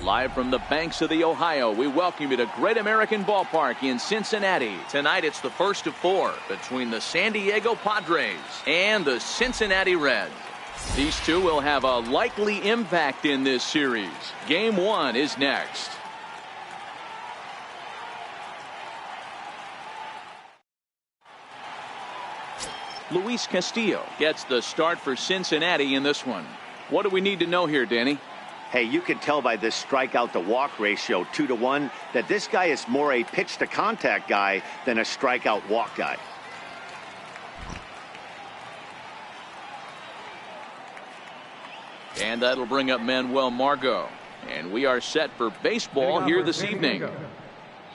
Live from the banks of the Ohio, we welcome you to Great American Ballpark in Cincinnati. Tonight it's the first of 4 between the San Diego Padres and the Cincinnati Reds. These two will have a likely impact in this series. Game 1 is next. Luis Castillo gets the start for Cincinnati in this one. What do we need to know here, Danny? Hey, you can tell by this strikeout to walk ratio 2-to-1 that this guy is more a pitch to contact guy than a strikeout walk guy. And that'll bring up Manuel Margot. And we are set for baseball here this evening.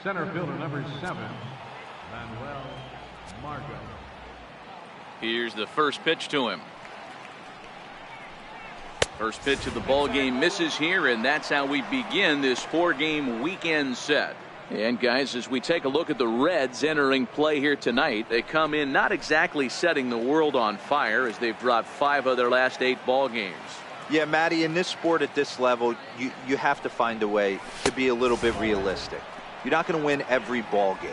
Center fielder number 7, Manuel Margot. Here's the first pitch to him. First pitch of the ball game misses here, and that's how we begin this 4-game weekend set. And guys, as we take a look at the Reds entering play here tonight, they come in not exactly setting the world on fire as they've dropped 5 of their last 8 ball games. Yeah, Matty, in this sport at this level, you have to find a way to be a little bit realistic. You're not going to win every ball game.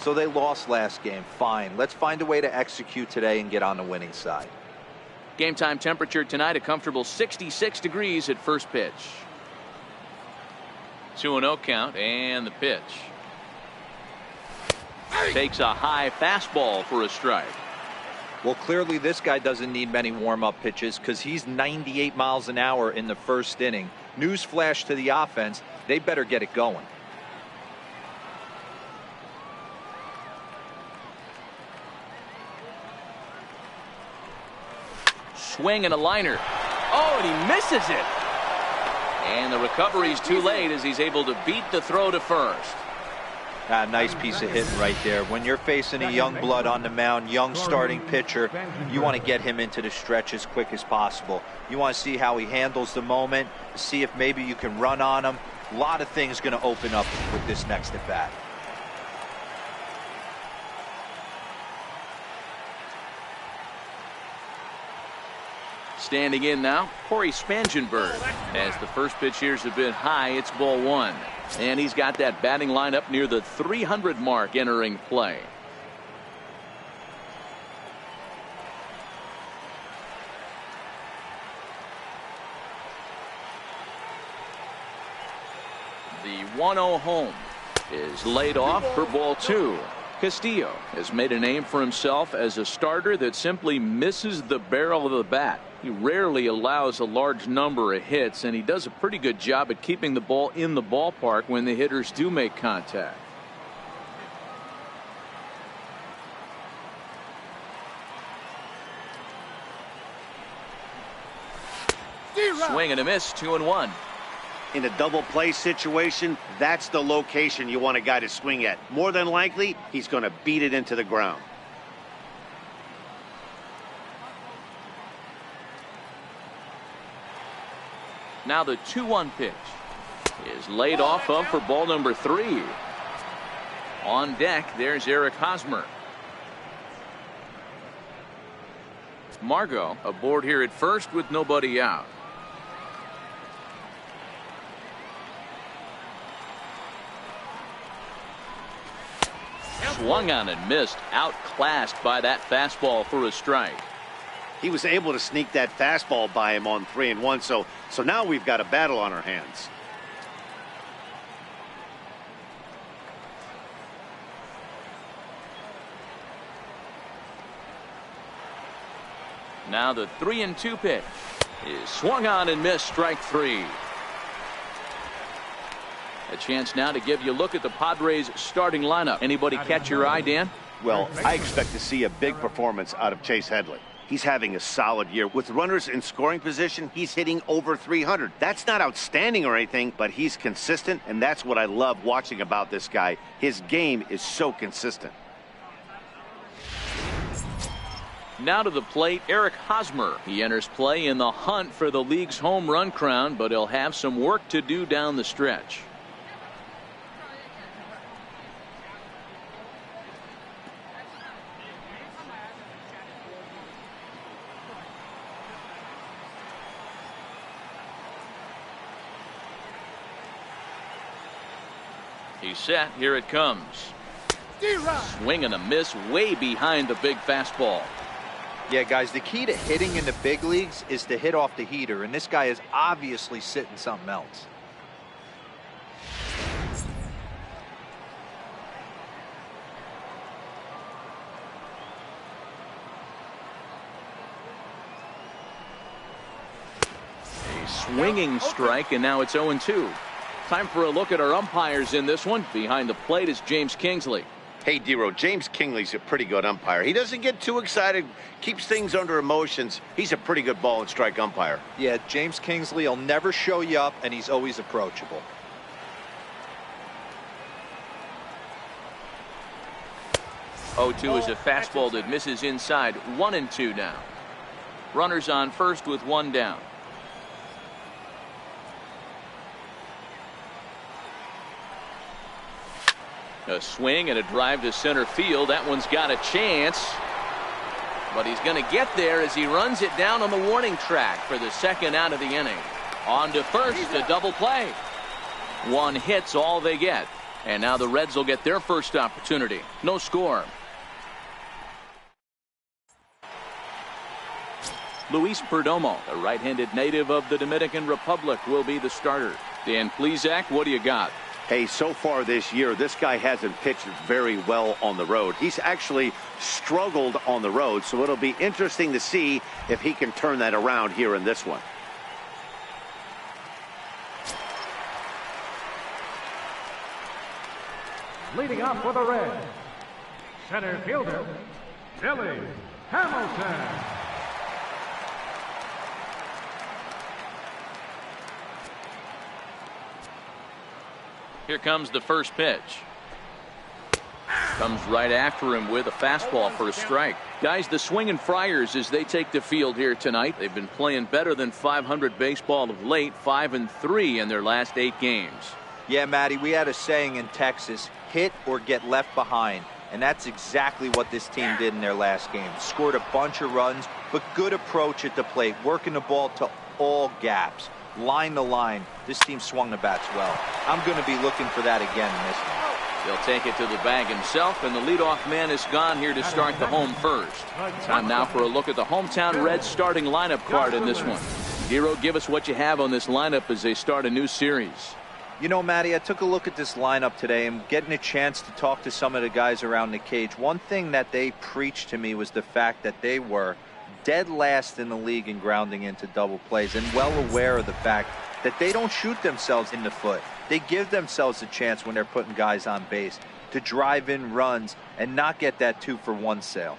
So they lost last game. Fine. Let's find a way to execute today and get on the winning side. Game time temperature tonight, a comfortable 66 degrees at first pitch. 2-0 count, and the pitch. Takes a high fastball for a strike. Well, clearly this guy doesn't need many warm-up pitches because he's 98 miles an hour in the first inning. Newsflash to the offense, they better get it going. Swing and a liner. Oh, and he misses it. And the recovery's too late as he's able to beat the throw to first. Nice piece of hitting right there. When you're facing a young blood on the mound, young starting pitcher, you want to get him into the stretch as quick as possible. You want to see how he handles the moment, see if maybe you can run on him. A lot of things going to open up with this next at bat. Standing in now, Corey Spangenberg. As the first pitch here's a bit high, it's ball 1. And he's got that batting line up near the 300 mark entering play. The 1-0 home is laid off for ball 2. Castillo has made a name for himself as a starter that simply misses the barrel of the bat. He rarely allows a large number of hits, and he does a pretty good job at keeping the ball in the ballpark when the hitters do make contact. Swing and a miss, 2-1. In a double play situation, that's the location you want a guy to swing at. More than likely, he's going to beat it into the ground. Now the 2-1 pitch is laid off of for ball number 3. On deck, there's Eric Hosmer. Margot aboard here at first with nobody out. Swung on and missed, outclassed by that fastball for a strike. He was able to sneak that fastball by him on 3-1, so now we've got a battle on our hands. Now the 3-2 pitch is swung on and missed, strike 3. A chance now to give you a look at the Padres starting lineup. Anybody catch your eye, Dan? Well, I expect to see a big performance out of Chase Headley. He's having a solid year. With runners in scoring position, he's hitting over 300. That's not outstanding or anything, but he's consistent, and that's what I love watching about this guy. His game is so consistent. Now to the plate, Eric Hosmer. He enters play in the hunt for the league's home run crown, but he'll have some work to do down the stretch. He's set. Here it comes. Swing and a miss way behind the big fastball. Yeah, guys, the key to hitting in the big leagues is to hit off the heater, and this guy is obviously sitting something else. A swinging strike, and now it's 0-2. Time for a look at our umpires in this one. Behind the plate is James Kingsley. Hey, D-Row, James Kingley's a pretty good umpire. He doesn't get too excited, keeps things under emotions. He's a pretty good ball and strike umpire. Yeah, James Kingsley will never show you up, and he's always approachable. Oh-2 is a fastball that misses inside. 1-2 now. Runners on first with one down. A swing and a drive to center field. That one's got a chance. But he's going to get there as he runs it down on the warning track for the second out of the inning. On to first, a double play. One hit's all they get. And now the Reds will get their first opportunity. No score. Luis Perdomo, the right-handed native of the Dominican Republic, will be the starter. Dan Plesac, what do you got? Hey, so far this year, this guy hasn't pitched very well on the road. He's actually struggled on the road, so it'll be interesting to see if he can turn that around here in this one. Leading off for the Reds, center fielder, Billy Hamilton. Here comes the first pitch. Comes right after him with a fastball for a strike. Guys, the Swingin' Friars as they take the field here tonight. They've been playing better than .500 baseball of late, 5-3 in their last 8 games. Yeah, Matty, we had a saying in Texas, hit or get left behind. And that's exactly what this team did in their last game. Scored a bunch of runs, but good approach at the plate, working the ball to all gaps. Line to line, this team swung the bats well. I'm going to be looking for that again in this one. He'll take it to the bag himself, and the leadoff man is gone here to start the home first. Time now for a look at the hometown Reds starting lineup card in this one. Hero, give us what you have on this lineup as they start a new series. You know, Matty, I took a look at this lineup today and getting a chance to talk to some of the guys around the cage. One thing that they preached to me was the fact that they were dead last in the league in grounding into double plays, and well aware of the fact that they don't shoot themselves in the foot. They give themselves a chance when they're putting guys on base to drive in runs and not get that 2-for-1 sale.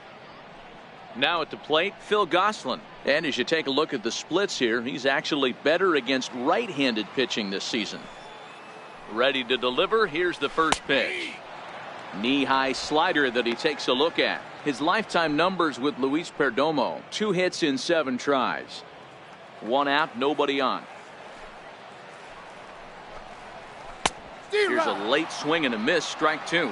Now at the plate, Phil Gosselin. And as you take a look at the splits here, he's actually better against right-handed pitching this season. Ready to deliver. Here's the first pitch. Knee-high slider that he takes a look at. His lifetime numbers with Luis Perdomo: 2 hits in 7 tries. 1 out, nobody on. Here's a late swing and a miss, strike 2.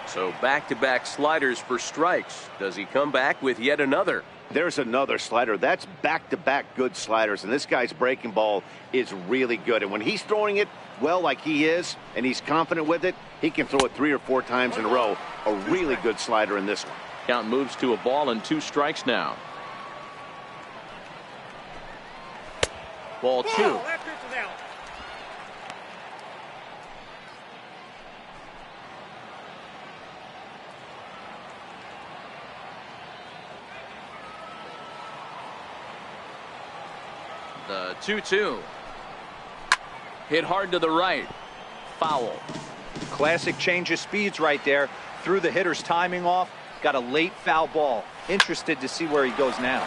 So back-to-back sliders for strikes. Does he come back with yet another? There's another slider. That's back-to-back good sliders, and this guy's breaking ball is really good. And when he's throwing it well like he is, and he's confident with it, he can throw it 3 or 4 times in a row. A really good slider in this one. Count moves to a ball and 2 strikes now. Ball 2. The 2-2. Hit hard to the right. Foul. Classic change of speeds right there. Threw the hitter's timing off. Got a late foul ball. Interested to see where he goes now.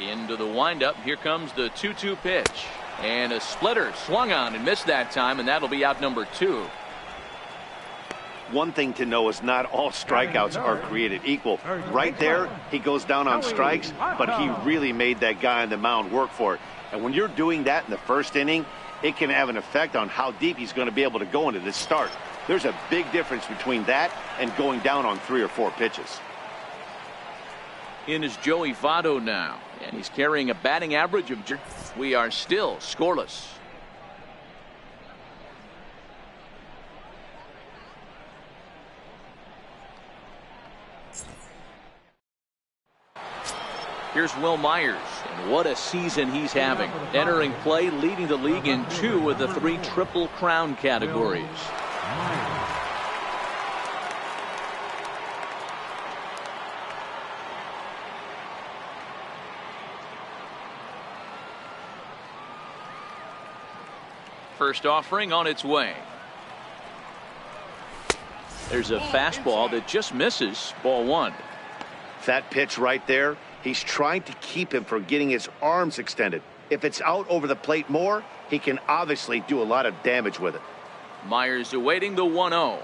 Into the windup. Here comes the 2-2 pitch. And a splitter swung on and missed that time, and that'll be out number 2. One thing to know is not all strikeouts are created equal. Right there, he goes down on strikes, but he really made that guy on the mound work for it. And when you're doing that in the first inning, it can have an effect on how deep he's going to be able to go into this start. There's a big difference between that and going down on 3 or 4 pitches. In is Joey Votto now. And he's carrying a batting average of. We are still scoreless. Here's Will Myers, and what a season he's having. Entering play, leading the league in 2 of the 3 Triple Crown categories. First offering on its way. There's a fastball that just misses. Ball 1. That pitch right there, he's trying to keep him from getting his arms extended. If it's out over the plate more, he can obviously do a lot of damage with it. Myers awaiting the 1-0.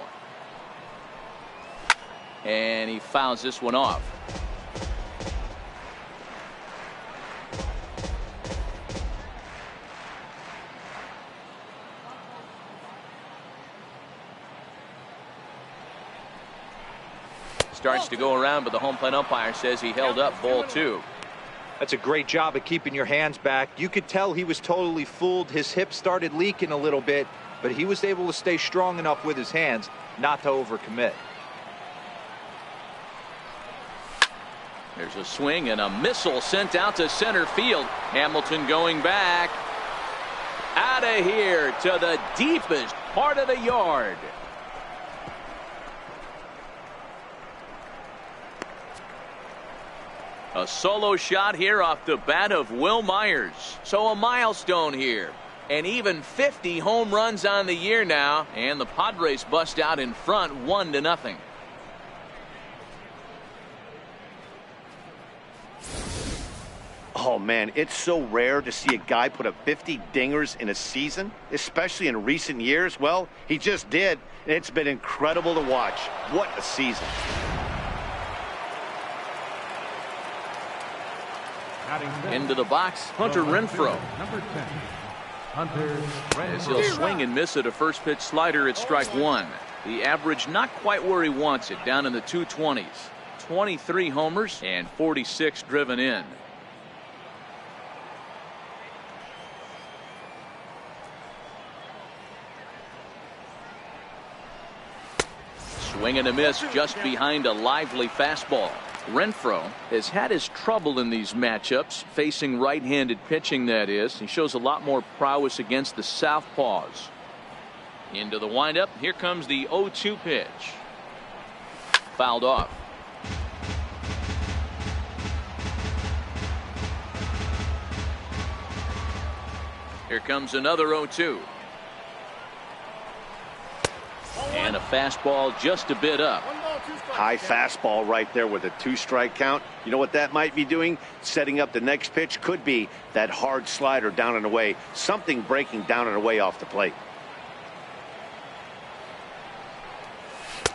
And he fouls this one off. Starts to go around, but the home plate umpire says he held up. Ball 2. That's a great job of keeping your hands back. You could tell he was totally fooled. His hip started leaking a little bit, but he was able to stay strong enough with his hands not to overcommit. There's a swing and a missile sent out to center field. Hamilton going back. Out of here to the deepest part of the yard. A solo shot here off the bat of Will Myers. So a milestone here. And even 50 home runs on the year now. And the Padres bust out in front 1-0. Oh, man, it's so rare to see a guy put up 50 dingers in a season, especially in recent years. Well, he just did. It's been incredible to watch. What a season. Into the box, Hunter Renfroe. Number 10, Hunter As he'll swing and miss at a first pitch slider at strike 1. The average not quite where he wants it, down in the 220s. 23 homers and 46 driven in. Swing and a miss just behind a lively fastball. Renfroe has had his trouble in these matchups, facing right-handed pitching, that is. He shows a lot more prowess against the southpaws. Into the windup. Here comes the 0-2 pitch. Fouled off. Here comes another 0-2. And a fastball just a bit up. High fastball right there with a 2-strike count. You know what that might be doing? Setting up the next pitch. Could be that hard slider down and away. Something breaking down and away off the plate.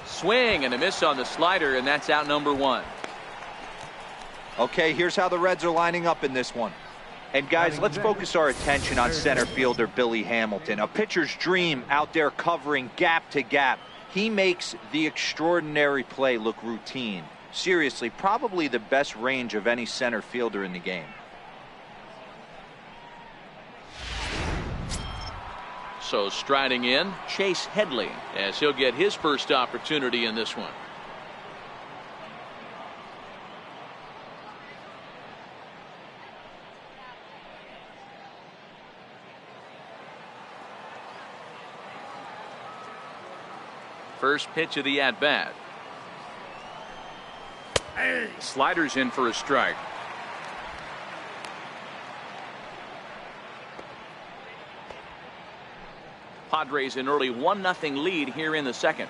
Swing and a miss on the slider, and that's out number 1. Okay, here's how the Reds are lining up in this one. And guys, let's focus our attention on center fielder Billy Hamilton. A pitcher's dream out there covering gap to gap. He makes the extraordinary play look routine. Seriously, probably the best range of any center fielder in the game. So striding in, Chase Headley, as he'll get his first opportunity in this one. First pitch of the at-bat. Sliders in for a strike. Padres an early 1-0 lead here in the second.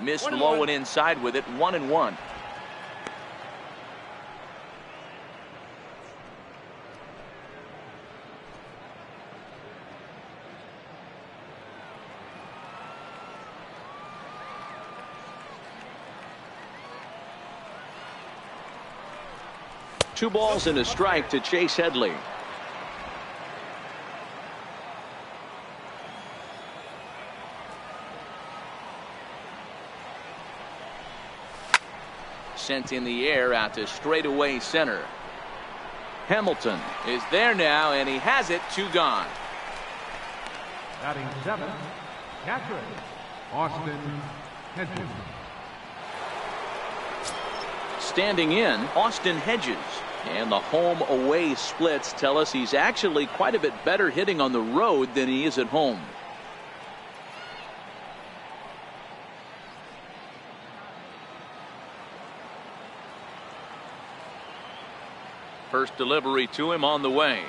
Missed low and inside with it. 1-1. Two balls and a strike to Chase Headley. sent in the air out to straightaway center. Hamilton is there now, and he has it. 2 gone. Batting 7, catcher, Austin Hedges. Standing in, Austin Hedges. And the home-away splits tell us he's actually quite a bit better hitting on the road than he is at home. First delivery to him on the way.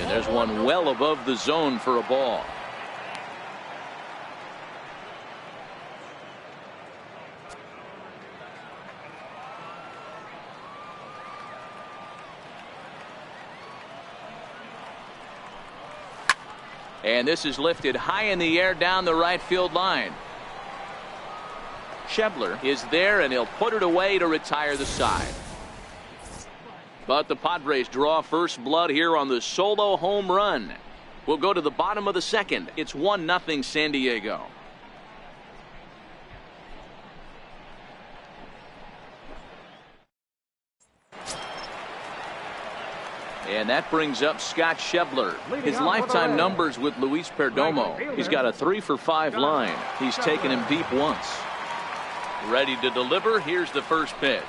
And there's one well above the zone for a ball. And this is lifted high in the air down the right field line. Schebler is there, and he'll put it away to retire the side. But the Padres draw first blood here on the solo home run. We'll go to the bottom of the second. It's 1-0 San Diego. And that brings up Scott Schebler. His lifetime numbers with Luis Perdomo. He's got a 3-for-5 line. He's taken him deep once. Ready to deliver. Here's the first pitch.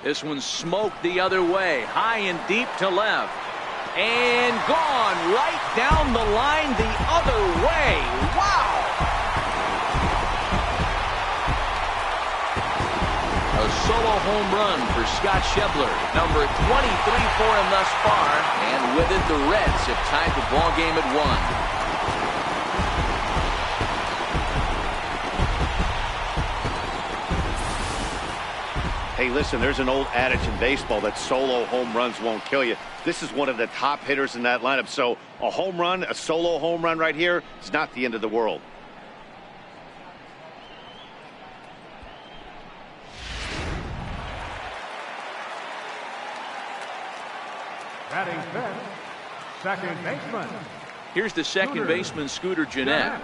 This one's smoked the other way. High and deep to left. And gone right down the line the other way. Wow! A solo home run for Scott Schebler. Number 23 for him thus far. And with it, the Reds have tied the ball game at 1. Hey, listen, there's an old adage in baseball that solo home runs won't kill you. This is one of the top hitters in that lineup. So a home run, a solo home run right here, is not the end of the world. Batting fifth, second baseman. Here's the second baseman, Scooter Gennett.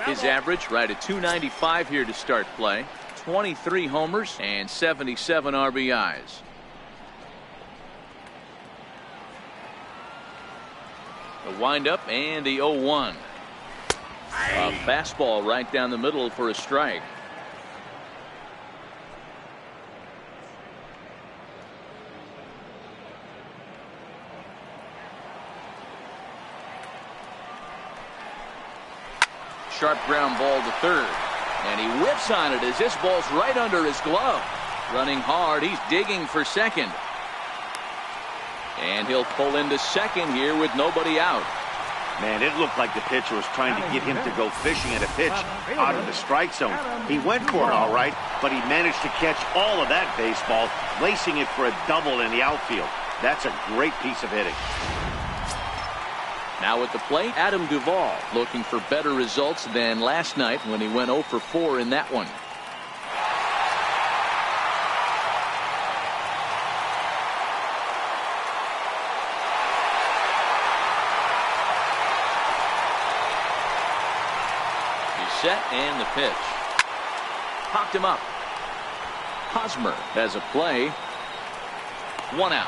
His average right at .295 here to start play. 23 homers and 77 RBIs. The windup and the 0-1. A fastball right down the middle for a strike. Sharp ground ball to third. And he whips on it as this ball's right under his glove. Running hard, he's digging for second. And he'll pull into second here with nobody out. Man, it looked like the pitcher was trying to get him to go fishing at a pitch out of the strike zone. He went for it all right, but he managed to catch all of that baseball, lacing it for a double in the outfield. That's a great piece of hitting. Now at the plate, Adam Duvall looking for better results than last night when he went 0 for 4 in that one. He's set and the pitch. Popped him up. Hosmer has a play. 1 out.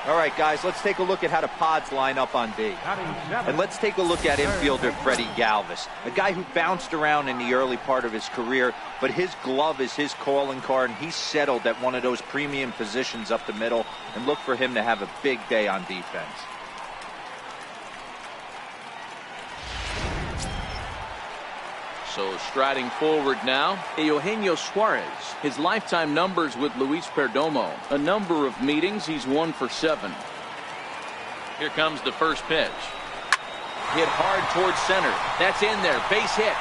All right, guys, let's take a look at how the Pods line up on D. And let's take a look at infielder Freddie Galvis, a guy who bounced around in the early part of his career, but his glove is his calling card, and he's settled at one of those premium positions up the middle, and look for him to have a big day on defense. So striding forward now, Eugenio Suarez. His lifetime numbers with Luis Perdomo. A number of meetings, he's 1 for 7. Here comes the first pitch. Hit hard towards center. That's in there. Base hit.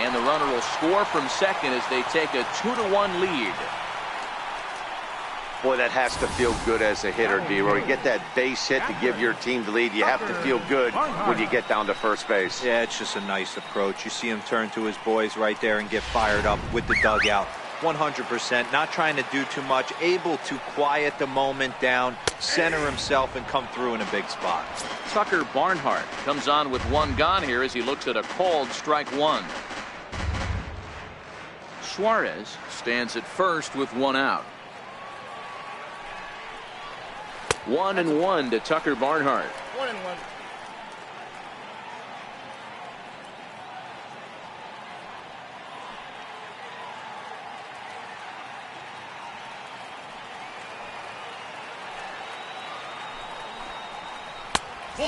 And the runner will score from second as they take a 2-1 lead. Boy, that has to feel good as a hitter, D-Roy. You get that base hit to give your team the lead. You have to feel good when you get down to first base. Yeah, it's just a nice approach. You see him turn to his boys right there and get fired up with the dugout. 100%. Not trying to do too much. Able to quiet the moment down, center himself, and come through in a big spot. Tucker Barnhart comes on with one gone here as he looks at a called strike one. Suarez stands at first with one out. 1-1 to Tucker Barnhart. 1-1.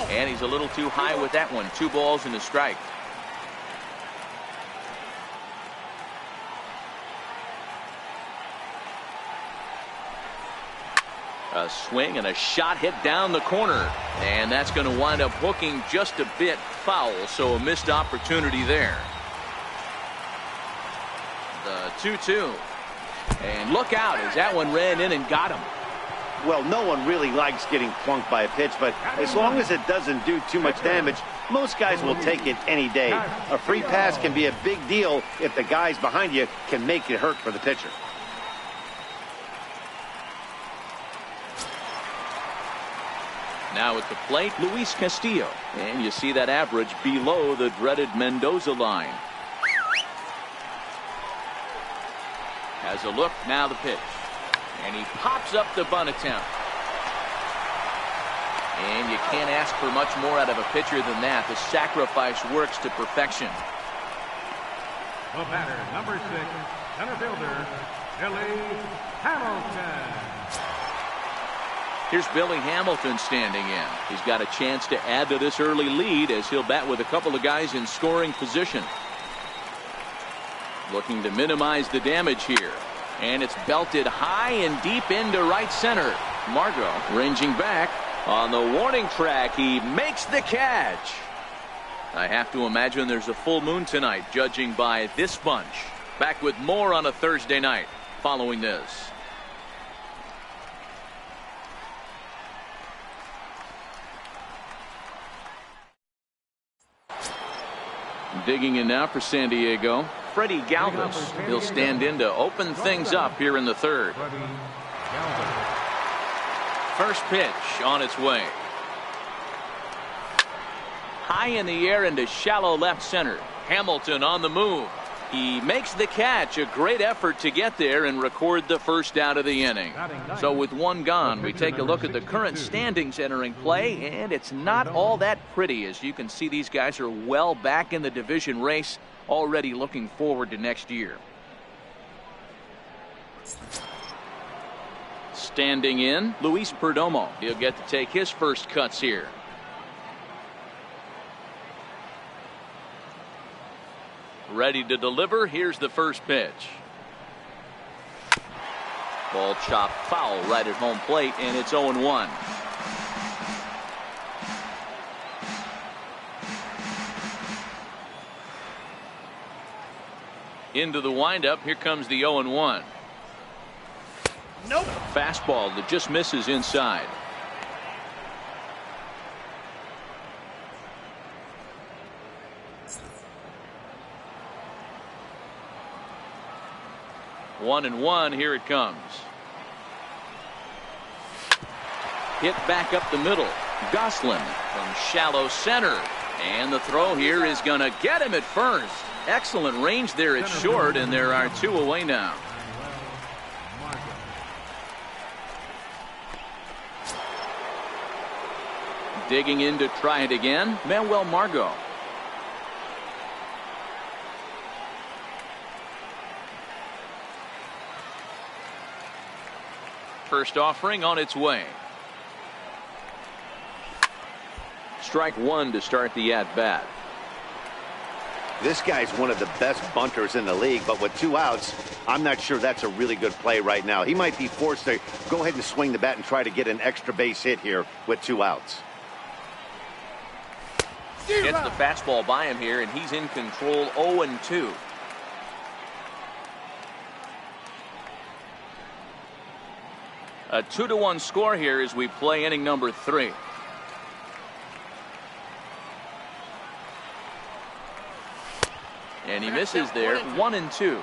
And he's a little too high with that one. 2 balls and a strike. A swing and a shot hit down the corner. And that's going to wind up hooking just a bit foul. So a missed opportunity there. The 2-2. And look out as that one ran in and got him. Well, no one really likes getting plunked by a pitch, but as long as it doesn't do too much damage, most guys will take it any day. A free pass can be a big deal if the guys behind you can make it hurt for the pitcher. Now at the plate, Luis Castillo. And you see that average below the dreaded Mendoza line. Has a look, now the pitch. And he pops up the bunt attempt. And you can't ask for much more out of a pitcher than that. The sacrifice works to perfection. The batter, number 6, center fielder, Billy Hamilton. Here's Billy Hamilton standing in. He's got a chance to add to this early lead as he'll bat with a couple of guys in scoring position. Looking to minimize the damage here. And it's belted high and deep into right center. Margot ranging back on the warning track. He makes the catch. I have to imagine there's a full moon tonight, judging by this bunch. Back with more on a Thursday night following this. Digging in now for San Diego, Freddie Galvis. He'll stand in to open things up here in the third. First pitch on its way. High in the air into shallow left center. Hamilton on the move. He makes the catch. A great effort to get there and record the first out of the inning. So with one gone, we take a look at the current standings entering play, and it's not all that pretty. As you can see, these guys are well back in the division race, already looking forward to next year. Standing in, Luis Perdomo. He'll get to take his first cuts here. Ready to deliver. Here's the first pitch. Ball chopped foul right at home plate, and it's 0-1. Into the windup. Here comes the 0-1. Nope. Fastball that just misses inside. One and one. Here it comes. Hit back up the middle. Goslin from shallow center. And the throw here is going to get him at first. Excellent range there at short, and there are 2 away now. Digging in to try it again, Manuel Margot. First offering on its way. Strike one to start the at-bat. This guy's one of the best bunters in the league, but with 2 outs, I'm not sure that's a really good play right now. He might be forced to go ahead and swing the bat and try to get an extra base hit here with 2 outs. Gets the fastball by him here, and he's in control. 0-2. A 2-1 score here as we play inning number 3. And he misses there. 1-2.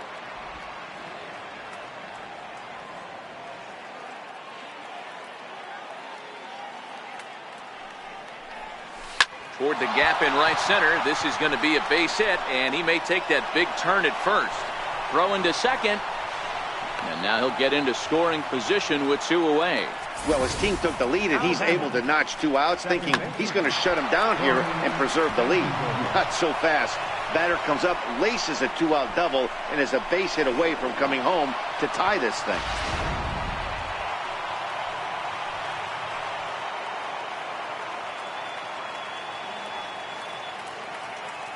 Toward the gap in right center. This is going to be a base hit, and he may take that big turn at first. Throw into second. And now he'll get into scoring position with 2 away. Well, his team took the lead, and he's able to notch 2 outs, thinking he's going to shut him down here and preserve the lead. Not so fast. Batter comes up, laces a 2-out double, and is a base hit away from coming home to tie this thing.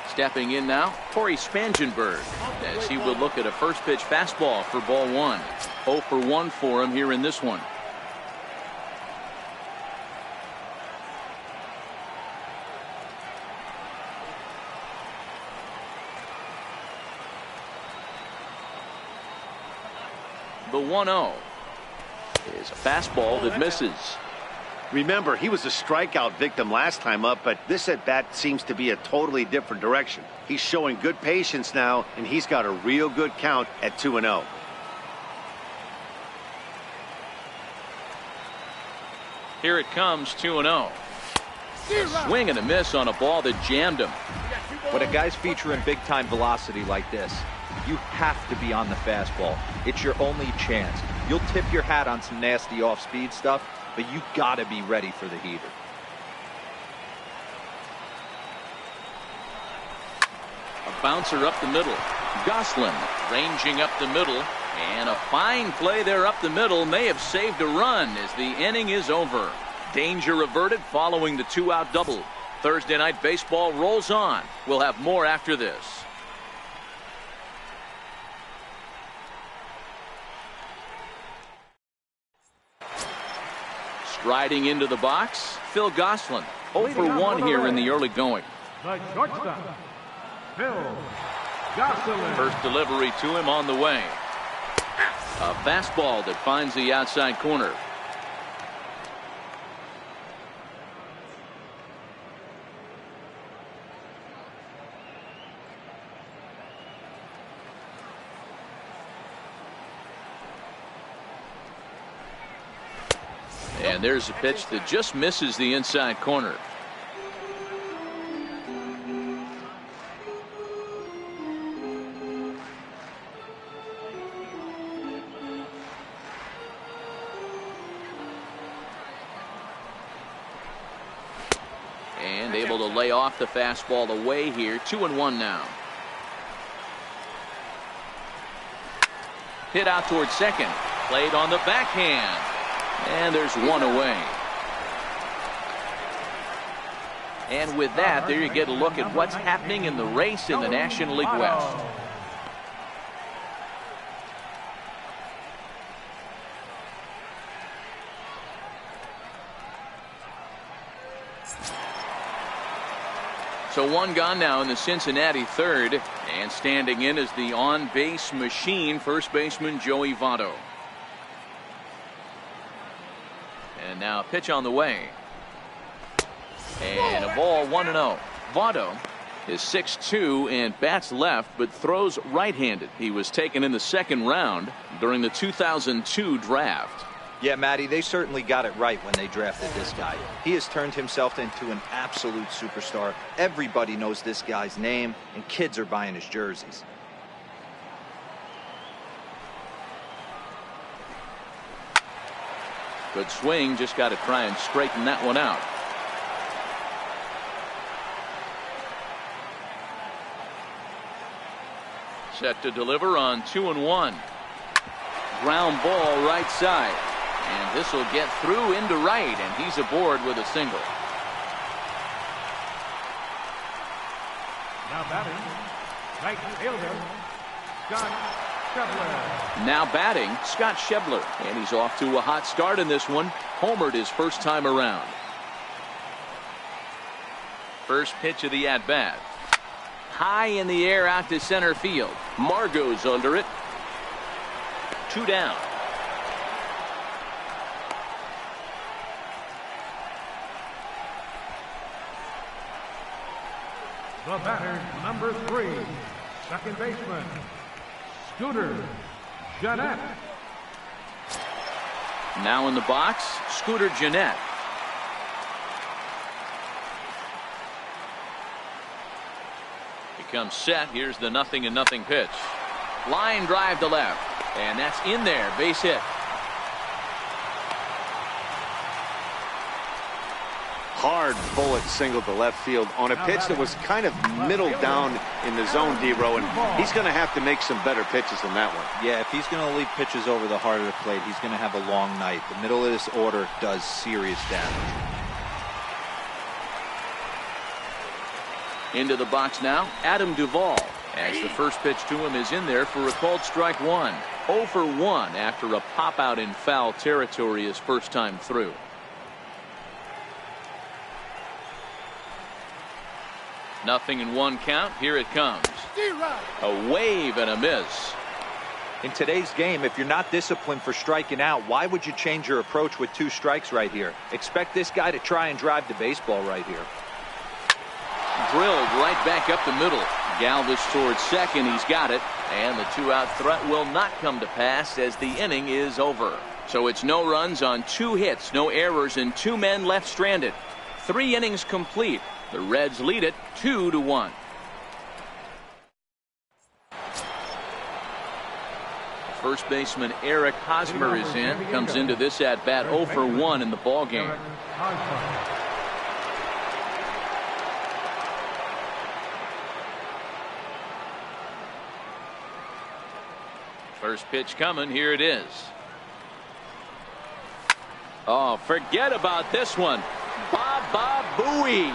Stepping in now, Corey Spangenberg, as he will look at a first pitch fastball for ball 1. 0 for 1 for him here in this one. The 1-0 is a fastball that misses. Remember, he was a strikeout victim last time up, but this at-bat seems to be a totally different direction. He's showing good patience now, and he's got a real good count at 2-0. Here it comes, 2-0. A swing and a miss on a ball that jammed him. When a guy's featuring big-time velocity like this, you have to be on the fastball. It's your only chance. You'll tip your hat on some nasty off-speed stuff, but you gotta be ready for the heater. A bouncer up the middle. Goslin ranging up the middle, and a fine play there up the middle may have saved a run as the inning is over. Danger averted following the 2-out double. Thursday night baseball rolls on. We'll have more after this. Striding into the box, Phil Goslin. 0 for 1 here in the early going. The shortstop, Phil Goslin. First delivery to him on the way. A fastball that finds the outside corner. And there's a pitch that just misses the inside corner. And able to lay off the fastball away here. 2-1 now. Hit out towards second. Played on the backhand. And there's 1 away. And with that, there you get a look at what's happening in the race in the National League West. So 1 gone now in the Cincinnati third, and standing in is the on-base machine, first baseman Joey Votto. And now a pitch on the way. And a ball, 1-0. Votto is 6'2" and bats left, but throws right-handed. He was taken in the second round during the 2002 draft. Yeah, Matty, they certainly got it right when they drafted this guy. He has turned himself into an absolute superstar. Everybody knows this guy's name, and kids are buying his jerseys. Good swing, just got to try and straighten that one out. Set to deliver on 2-1. Ground ball right side. And this will get through into right, and he's aboard with a single. Now batting, right fielder, Scott Schebler. Now batting, Scott Schebler, and he's off to a hot start in this one. Homered his first time around. First pitch of the at-bat. High in the air out to center field. Margot's under it. 2 down. The batter, number 3, second baseman, Scooter Gennett. Now in the box, Scooter Gennett. becomes set. Here's the 0-0 pitch. Line drive to left. And that's in there. Base hit. Hard bullet single to left field on a pitch that was kind of middle down in the zone, D-Row, and he's going to have to make some better pitches than that one. Yeah, if he's going to leave pitches over the heart of the plate, he's going to have a long night. The middle of this order does serious damage. Into the box now, Adam Duvall, as the first pitch to him is in there for a called strike one. 0 for 1 after a pop out in foul territory his first time through. Nothing in one count. Here it comes. A wave and a miss. In today's game, if you're not disciplined for striking out, why would you change your approach with 2 strikes right here? Expect this guy to try and drive the baseball right here. Drilled right back up the middle. Galvis towards second. He's got it. And the 2-out threat will not come to pass as the inning is over. So it's no runs on 2 hits, no errors, and 2 men left stranded. 3 innings complete. The Reds lead it 2-1. First baseman Eric Hosmer is in. Comes into this at bat 0 for 1 in the ball game. First pitch coming. Here it is. Oh, forget about this one. Baba Booey.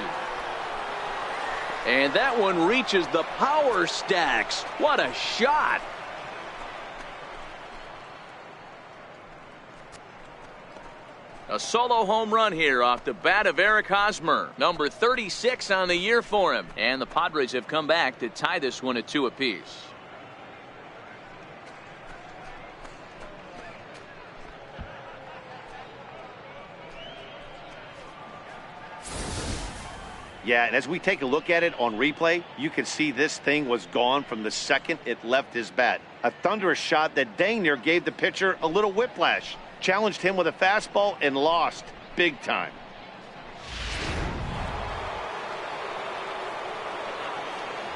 And that one reaches the power stacks. What a shot. A solo home run here off the bat of Eric Hosmer. Number 36 on the year for him. And the Padres have come back to tie this one at 2 apiece. Yeah, and as we take a look at it on replay, you can see this thing was gone from the second it left his bat. A thunderous shot that dang near gave the pitcher a little whiplash. Challenged him with a fastball and lost big time.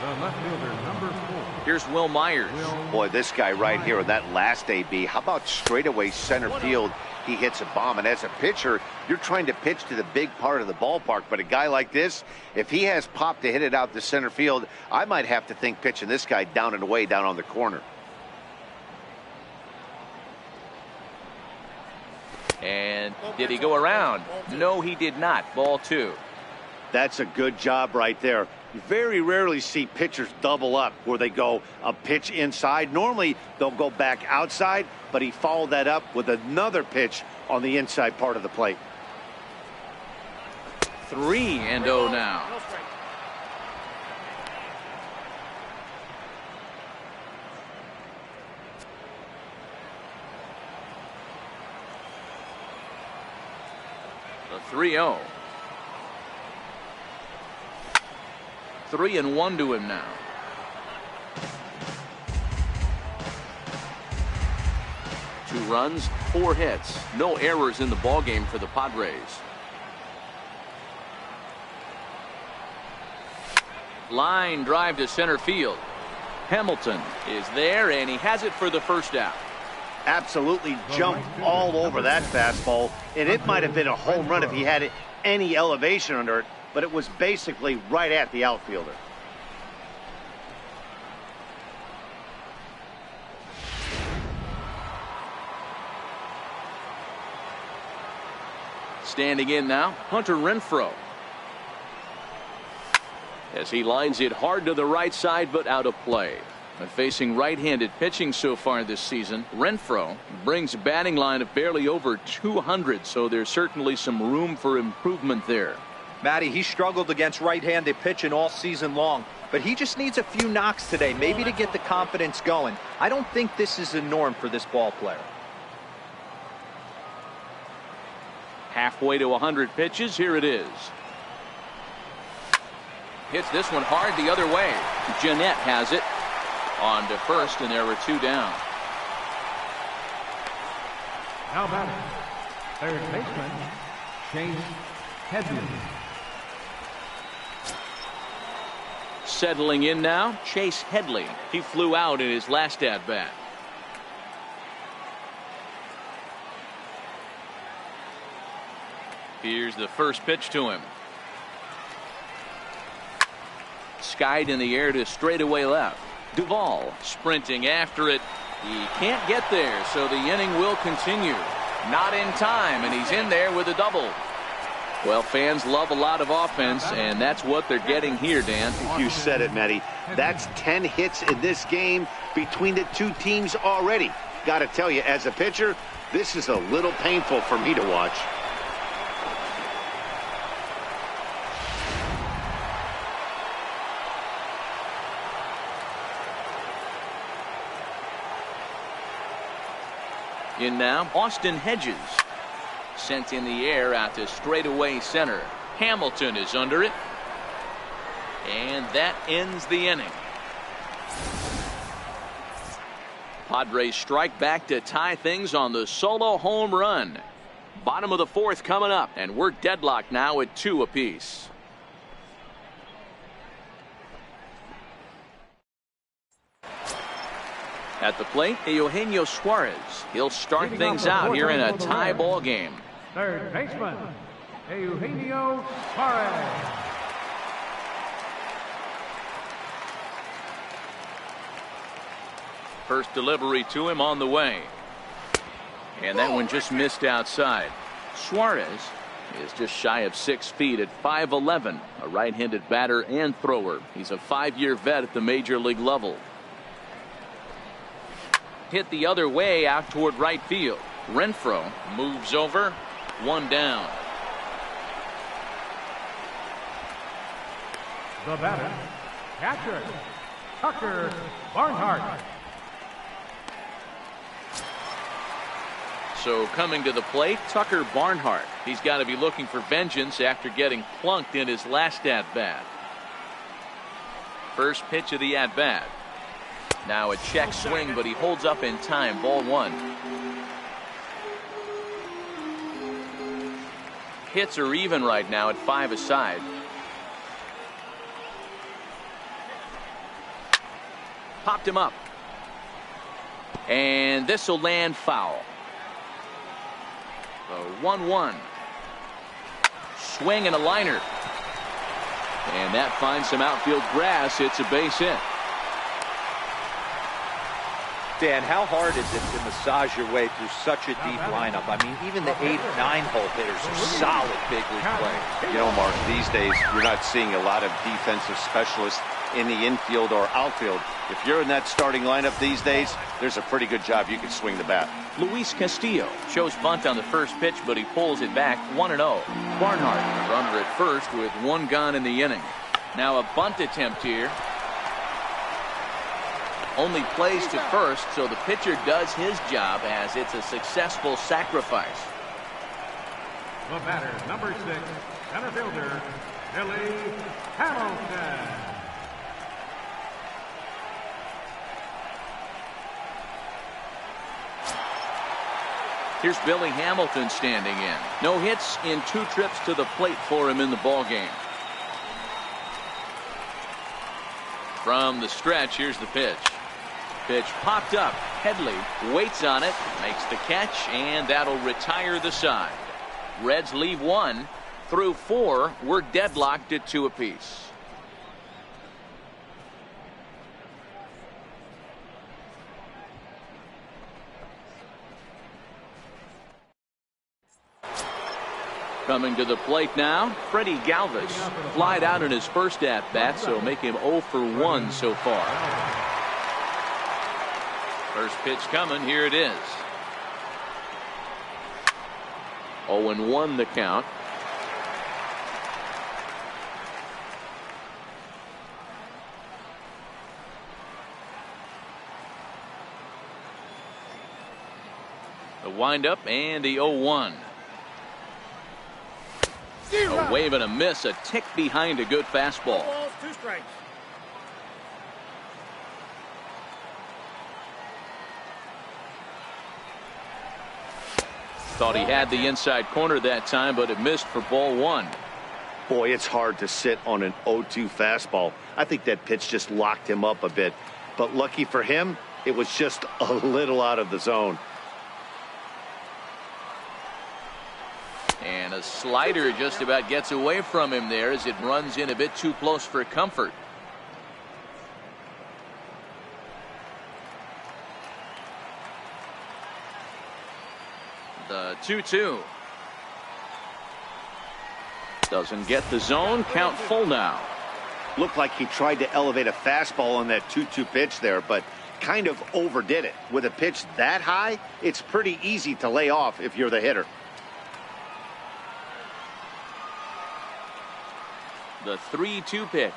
The left fielder, number 4. Here's Will Myers. Boy, this guy right here in that last AB, how about straightaway center field? He hits a bomb, and as a pitcher, you're trying to pitch to the big part of the ballpark, but a guy like this, if he has pop to hit it out to center field, I might have to think pitching this guy down and away down on the corner. And did he go around? No, he did not. Ball 2. That's a good job right there. You very rarely see pitchers double up where they go a pitch inside. Normally they'll go back outside, but he followed that up with another pitch on the inside part of the plate. 3-0 now. The 3-0. 3-1 to him now. Two runs, 4 hits, no errors in the ballgame for the Padres. Line drive to center field. Hamilton is there, and he has it for the first out. Absolutely jumped all over that fastball, and it might have been a home run if he had any elevation under it, but it was basically right at the outfielder. Standing in now, Hunter Renfroe. As he lines it hard to the right side, but out of play. And facing right-handed pitching so far this season, Renfroe brings a batting line of barely over 200, so there's certainly some room for improvement there. Matty, he struggled against right-handed pitching all season long, but he just needs a few knocks today, maybe to get the confidence going. I don't think this is the norm for this ball player. Halfway to 100 pitches, here it is. Hits this one hard the other way. Jeanette has it on to first, and there were 2 down. Now batting, third baseman, Chase Headley. Settling in now, Chase Headley. He flew out in his last at bat. Here's the first pitch to him. Skied in the air to straightaway left. Duvall sprinting after it. He can't get there, so the inning will continue. Not in time, and he's in there with a double. Well, fans love a lot of offense, and that's what they're getting here, Dan. You said it, Matty. That's 10 hits in this game between the two teams already. Got to tell you, as a pitcher, this is a little painful for me to watch. In now, Austin Hedges. Sent in the air out to straightaway center. Hamilton is under it. And that ends the inning. Padres strike back to tie things on the solo home run. Bottom of the fourth coming up, and we're deadlocked now at 2 apiece. At the plate, Eugenio Suarez. He'll start things out here in a tie ball game. Third baseman, Eugenio Suarez. First delivery to him on the way. And that one just missed outside. Suarez is just shy of 6 feet at 5'11", a right-handed batter and thrower. He's a 5-year vet at the major league level. Hit the other way out toward right field. Renfroe moves over. 1 down. The batter, catcher, Tucker Barnhart. So coming to the plate, Tucker Barnhart. He's got to be looking for vengeance after getting plunked in his last at-bat. First pitch of the at-bat. Now a check swing, but he holds up in time. Ball 1. Hits are even right now at 5 aside. Popped him up. And this will land foul. The 1-1. Swing and a liner. And that finds some outfield grass. It's a base hit. Dan, how hard is it to massage your way through such a deep lineup? I mean, even the 8, 9-hole hitters are solid big league players. You know, Mark, these days you're not seeing a lot of defensive specialists in the infield or outfield. If you're in that starting lineup these days, there's a pretty good job you can swing the bat. Luis Castillo shows bunt on the first pitch, but he pulls it back 1-0. Barnhart, runner at first with 1 gone in the inning. Now a bunt attempt here. Only plays to first, so the pitcher does his job as it's a successful sacrifice. The batter, number 6, center fielder, Billy Hamilton. Here's Billy Hamilton standing in. No hits in 2 trips to the plate for him in the ballgame. From the stretch, here's the pitch. Pitch popped up. Headley waits on it, makes the catch, and that'll retire the side. Reds leave 1. Through 4, we're deadlocked at 2 apiece. Coming to the plate now, Freddie Galvis. Flied out in his first at-bat, so make him 0 for 1 so far. First pitch coming, here it is. 0-1 the count. The windup and the 0-1. A wave and a miss, a tick behind a good fastball. 2 strikes. Thought he had the inside corner that time, but it missed for ball 1. Boy, it's hard to sit on an 0-2 fastball. I think that pitch just locked him up a bit. But lucky for him, it was just a little out of the zone. And a slider just about gets away from him there as it runs in a bit too close for comfort. The 2-2. Doesn't get the zone. Count full now. Looked like he tried to elevate a fastball on that 2-2 pitch there, but kind of overdid it. With a pitch that high, it's pretty easy to lay off if you're the hitter. The 3-2 pitch.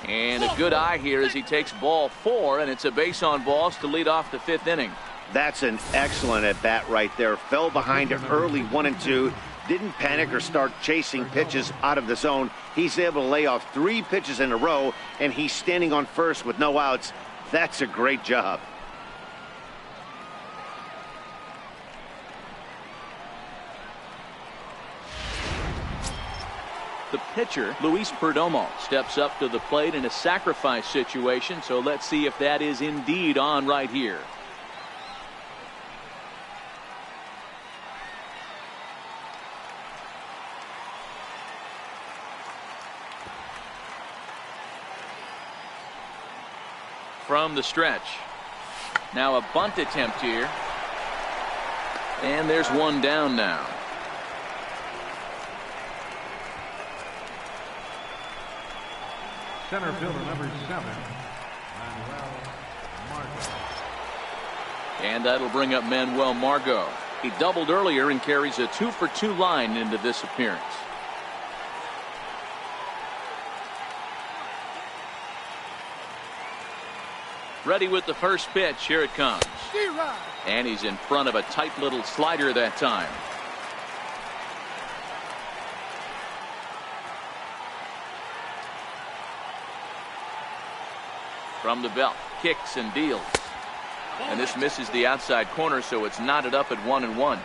And a good eye here as he takes ball 4, and it's a base on balls to lead off the 5th inning. That's an excellent at-bat right there. Fell behind an early 1-2. Didn't panic or start chasing pitches out of the zone. He's able to lay off 3 pitches in a row, and he's standing on first with no outs. That's a great job. The pitcher, Luis Perdomo, steps up to the plate in a sacrifice situation, so let's see if that is indeed on right here. From the stretch. Now a bunt attempt here. And there's one down now. Center fielder number 7, Manuel Margot. And that'll bring up Manuel Margot. He doubled earlier and carries a 2-for-2 line into this appearance. Ready with the first pitch. Here it comes. And he's in front of a tight little slider that time. From the belt, kicks and deals. And this misses the outside corner, so it's knotted up at 1-1.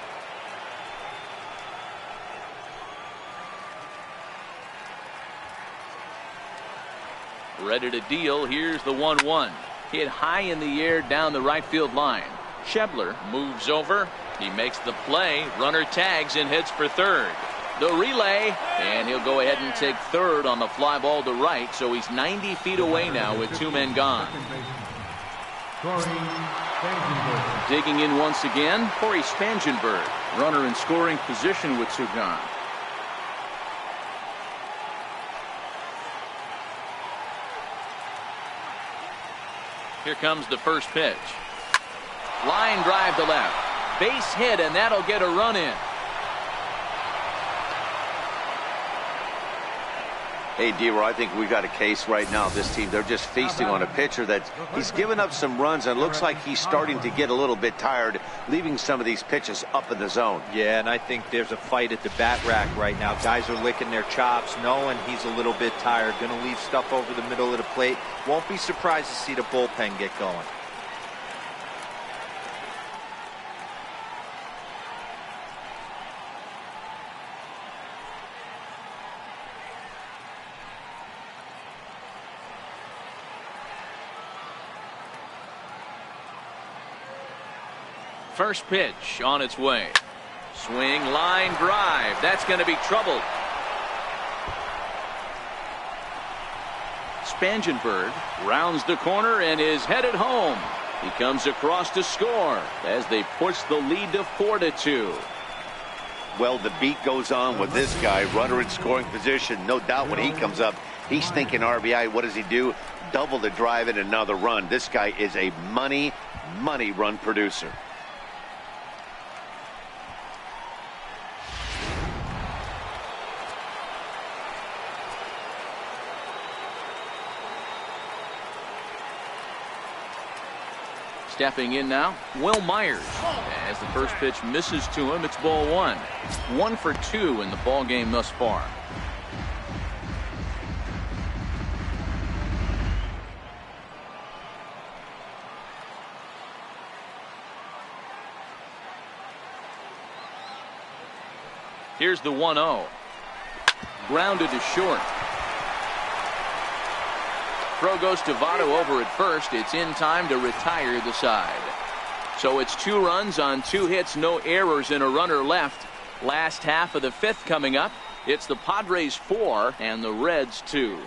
Ready to deal. Here's the 1-1. Hit high in the air down the right field line. Schebler moves over. He makes the play. Runner tags and heads for third. The relay, and he'll go ahead and take third on the fly ball to right, so he's 90 feet away now with 2 men gone. Digging in once again, Corey Spangenberg, runner in scoring position with 2 gone. Here comes the first pitch. Line drive to left. Base hit, and that'll get a run in. Hey, D-Roy, I think we got a case right now. This team, they're just feasting on a pitcher that he's given up some runs, and looks like he's starting to get a little bit tired, leaving some of these pitches up in the zone. Yeah, and I think there's a fight at the bat rack right now. Guys are licking their chops, knowing he's a little bit tired, going to leave stuff over the middle of the plate. Won't be surprised to see the bullpen get going. First pitch on its way. Swing, line drive. That's going to be troubled. Spangenberg rounds the corner and is headed home. He comes across to score as they push the lead to 4-2. Well, the beat goes on with this guy, runner in scoring position. No doubt when he comes up, he's thinking RBI. What does he do? Double to drive in another run. This guy is a money run producer. Stepping in now, Will Myers. As the first pitch misses to him, it's ball 1. 1 for 2 in the ball game thus far. Here's the 1-0. Grounded to short. Throw goes to Votto over at first. It's in time to retire the side. So it's 2 runs on 2 hits, no errors, and a runner left. Last half of the 5th coming up. It's the Padres 4 and the Reds 2.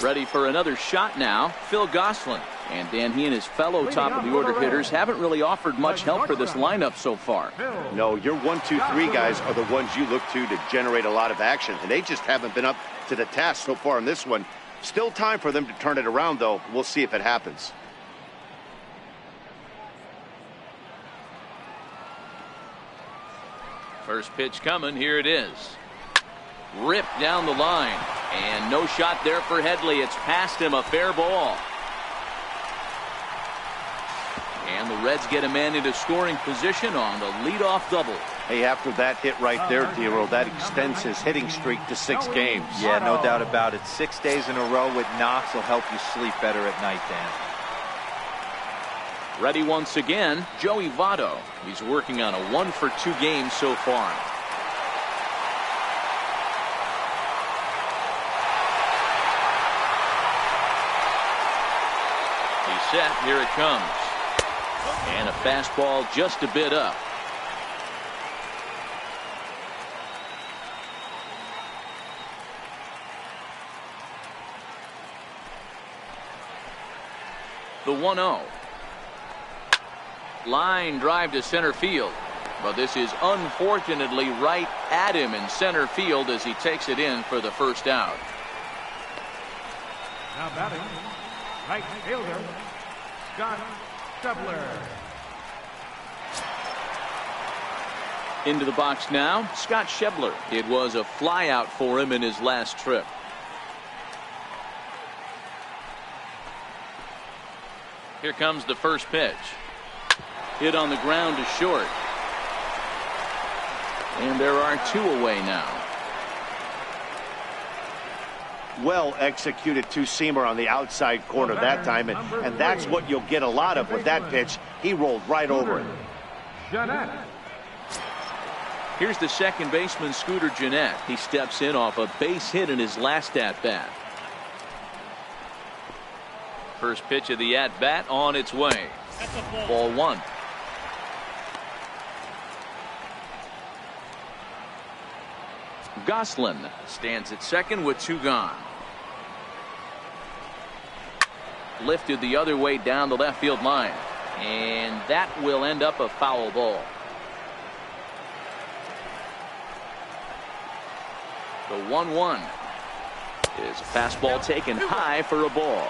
Ready for another shot now, Phil Gosselin. And Dan, he and his fellow top of the order hitters haven't really offered much help for this lineup so far. No, your 1, 2, 3 guys are the ones you look to generate a lot of action, and they just haven't been up to the task so far in this one. Still time for them to turn it around, though. We'll see if it happens. First pitch coming. Here it is. Ripped down the line. And no shot there for Headley. It's past him, a fair ball. And the Reds get a man into scoring position on the leadoff double. Hey, after that hit right there, D-Roll, that extends his hitting streak to 6 games. Yeah, no doubt about it. 6 days in a row with knocks will help you sleep better at night, Dan. Ready once again, Joey Votto. He's working on a 1-for-2 game so far. He's set. Here it comes. And a fastball just a bit up. The 1-0. Line drive to center field. But this is unfortunately right at him in center field as he takes it in for the first out. Now batting, right fielder, Scott Shebler. Into the box now, Scott Shebler. It was a flyout for him in his last trip. Here comes the first pitch. Hit on the ground to short. And there are 2 away now. Well executed 2-seamer on the outside corner that time, and that's what you'll get a lot of with that pitch. He rolled right over it. Here's the second baseman, Scooter Gennett. He steps in off a base hit in his last at-bat. First pitch of the at-bat on its way. Ball 1. Gosselin stands at second with 2 gone. Lifted the other way down the left field line. And that will end up a foul ball. The 1-1 is a fastball taken high for a ball.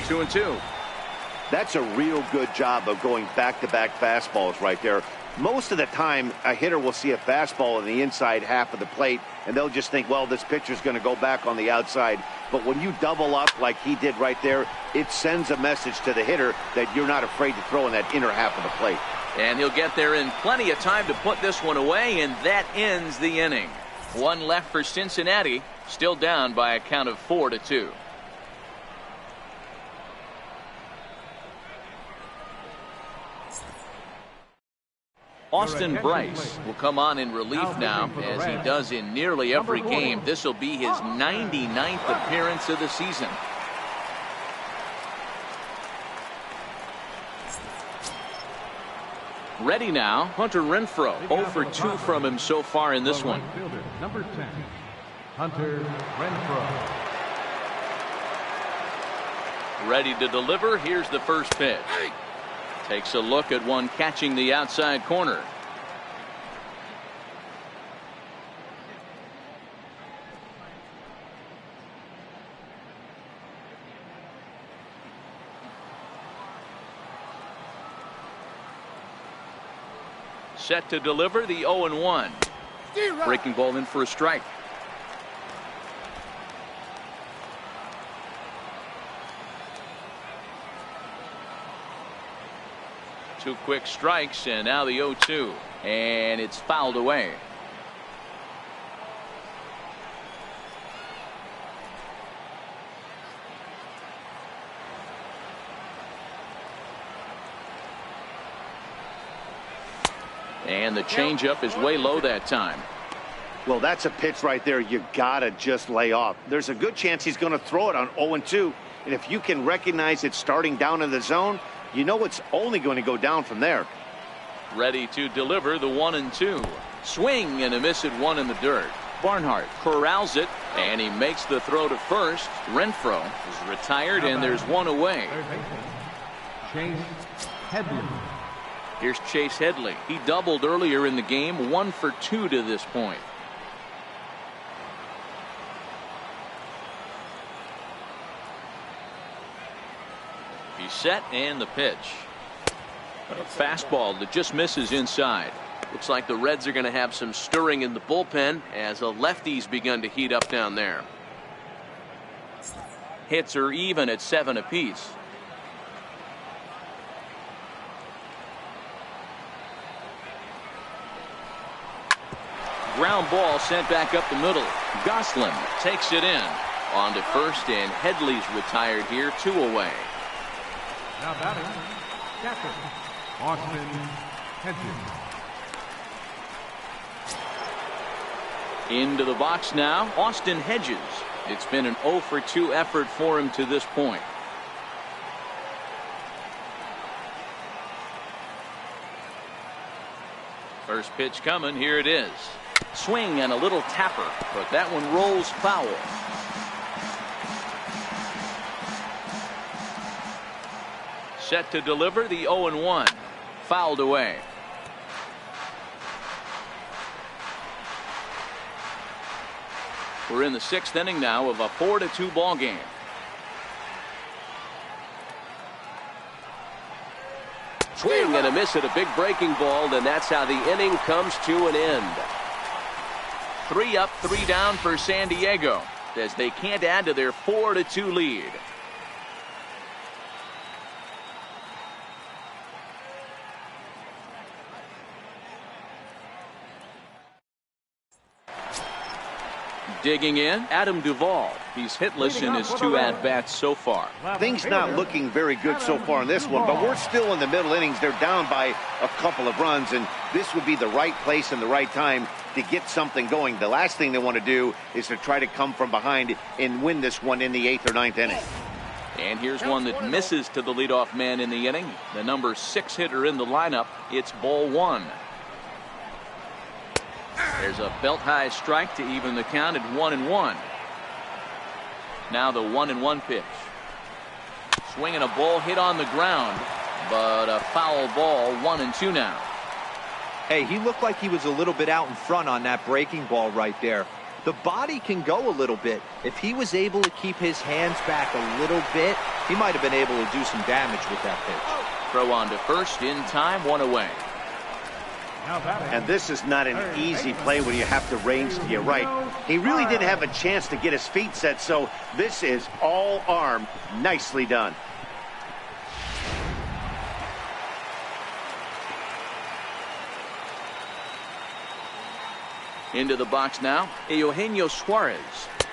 Two and 2. That's a real good job of going back-to-back fastballs right there. Most of the time, a hitter will see a fastball in the inside half of the plate, and they'll just think, well, this pitcher's going to go back on the outside. But when you double up like he did right there, it sends a message to the hitter that you're not afraid to throw in that inner half of the plate. And he'll get there in plenty of time to put this one away, and that ends the inning. 1 left for Cincinnati, still down by a count of 4-2. Austin Bryce will come on in relief now, as he does in nearly every game. This will be his 99th appearance of the season. Ready now, Hunter Renfroe. 0 for 2 from him so far in this one. Number 10, Hunter Renfroe. Ready to deliver. Here's the first pitch. Takes a look at one catching the outside corner. Set to deliver the 0-1. Breaking ball in for a strike. Two quick strikes, and now the 0-2, and it's fouled away. And the changeup is way low that time. Well, that's a pitch right there you gotta just lay off. There's a good chance he's going to throw it on 0-2. And if you can recognize it starting down in the zone, you know it's only going to go down from there. Ready to deliver the 1-2. Swing and a miss at one in the dirt. Barnhart corrals it, and he makes the throw to first. Renfroe is retired, and there's one away. Chase Headley. Here's Chase Headley. He doubled earlier in the game, 1 for 2 to this point. He's set, and the pitch. A fastball that just misses inside. Looks like the Reds are going to have some stirring in the bullpen as a lefty's begun to heat up down there. Hits are even at 7 apiece. Ground ball sent back up the middle. Goslin takes it in. On to first, and Headley's retired here, 2 away. Now batting, captain Austin Hedges. Into the box now, Austin Hedges. It's been an 0 for 2 effort for him to this point. First pitch coming, here it is. Swing and a little tapper, but that one rolls foul. Set to deliver the 0-1. Fouled away. We're in the 6th inning now of a 4-2 ball game. Swing and a miss at a big breaking ball, and that's how the inning comes to an end. 3 up, 3 down for San Diego as they can't add to their 4-2 lead. Digging in, Adam Duvall. He's hitless in his 2 at-bats so far. Things not looking very good so far in this one, but we're still in the middle innings. They're down by a couple of runs, and this would be the right place and the right time to get something going. The last thing they want to do is to try to come from behind and win this one in the 8th or 9th inning. And here's one that misses to the leadoff man in the inning. The number 6 hitter in the lineup. It's ball 1. There's a belt-high strike to even the count at 1-1. Now the 1-1 pitch. Swinging a ball hit on the ground, but a foul ball. 1-2 now. Hey, he looked like he was a little bit out in front on that breaking ball right there. The body can go a little bit. If he was able to keep his hands back a little bit, he might have been able to do some damage with that pitch. Throw on to first in time, 1 away. And this is not an easy play when you have to range to your right. He really didn't have a chance to get his feet set, so this is all arm. Nicely done. Into the box now, Eugenio Suarez.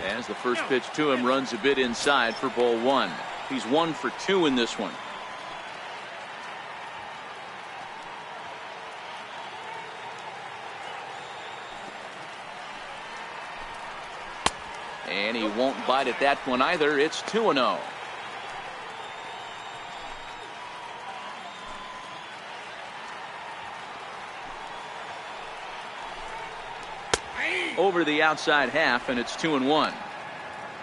As the first pitch to him runs a bit inside for ball 1. He's 1 for 2 in this one. And he won't bite at that one either. It's 2-0. Over the outside half, and it's 2-1.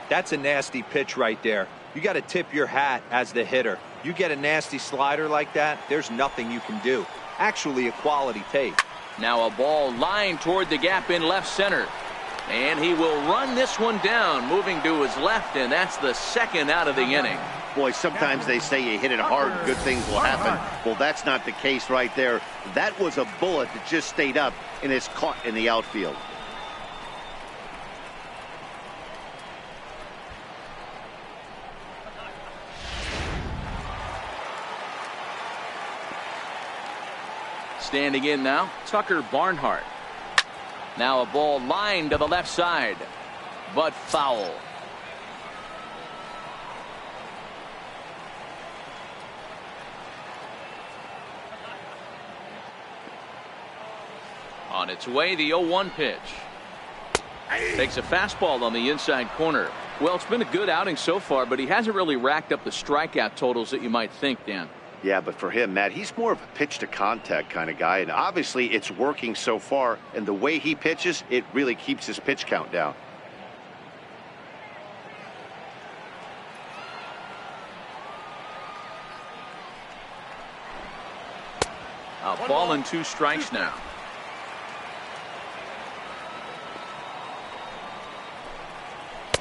That's a nasty pitch right there. You got to tip your hat as the hitter. You get a nasty slider like that, there's nothing you can do. Actually a quality take. Now a ball lined toward the gap in left center. And he will run this one down, moving to his left, and that's the 2nd out of the inning. Boy, sometimes they say you hit it hard, good things will happen. Well, that's not the case right there. That was a bullet that just stayed up and is caught in the outfield. Standing in now, Tucker Barnhart. Now a ball lined to the left side, but foul. On its way, the 0-1 pitch. Takes a fastball on the inside corner. Well, it's been a good outing so far, but he hasn't really racked up the strikeout totals that you might think, Dan. Yeah, but for him, Matt, he's more of a pitch to contact kind of guy, and obviously it's working so far, and the way he pitches, it really keeps his pitch count down. A ball and 2 strikes now.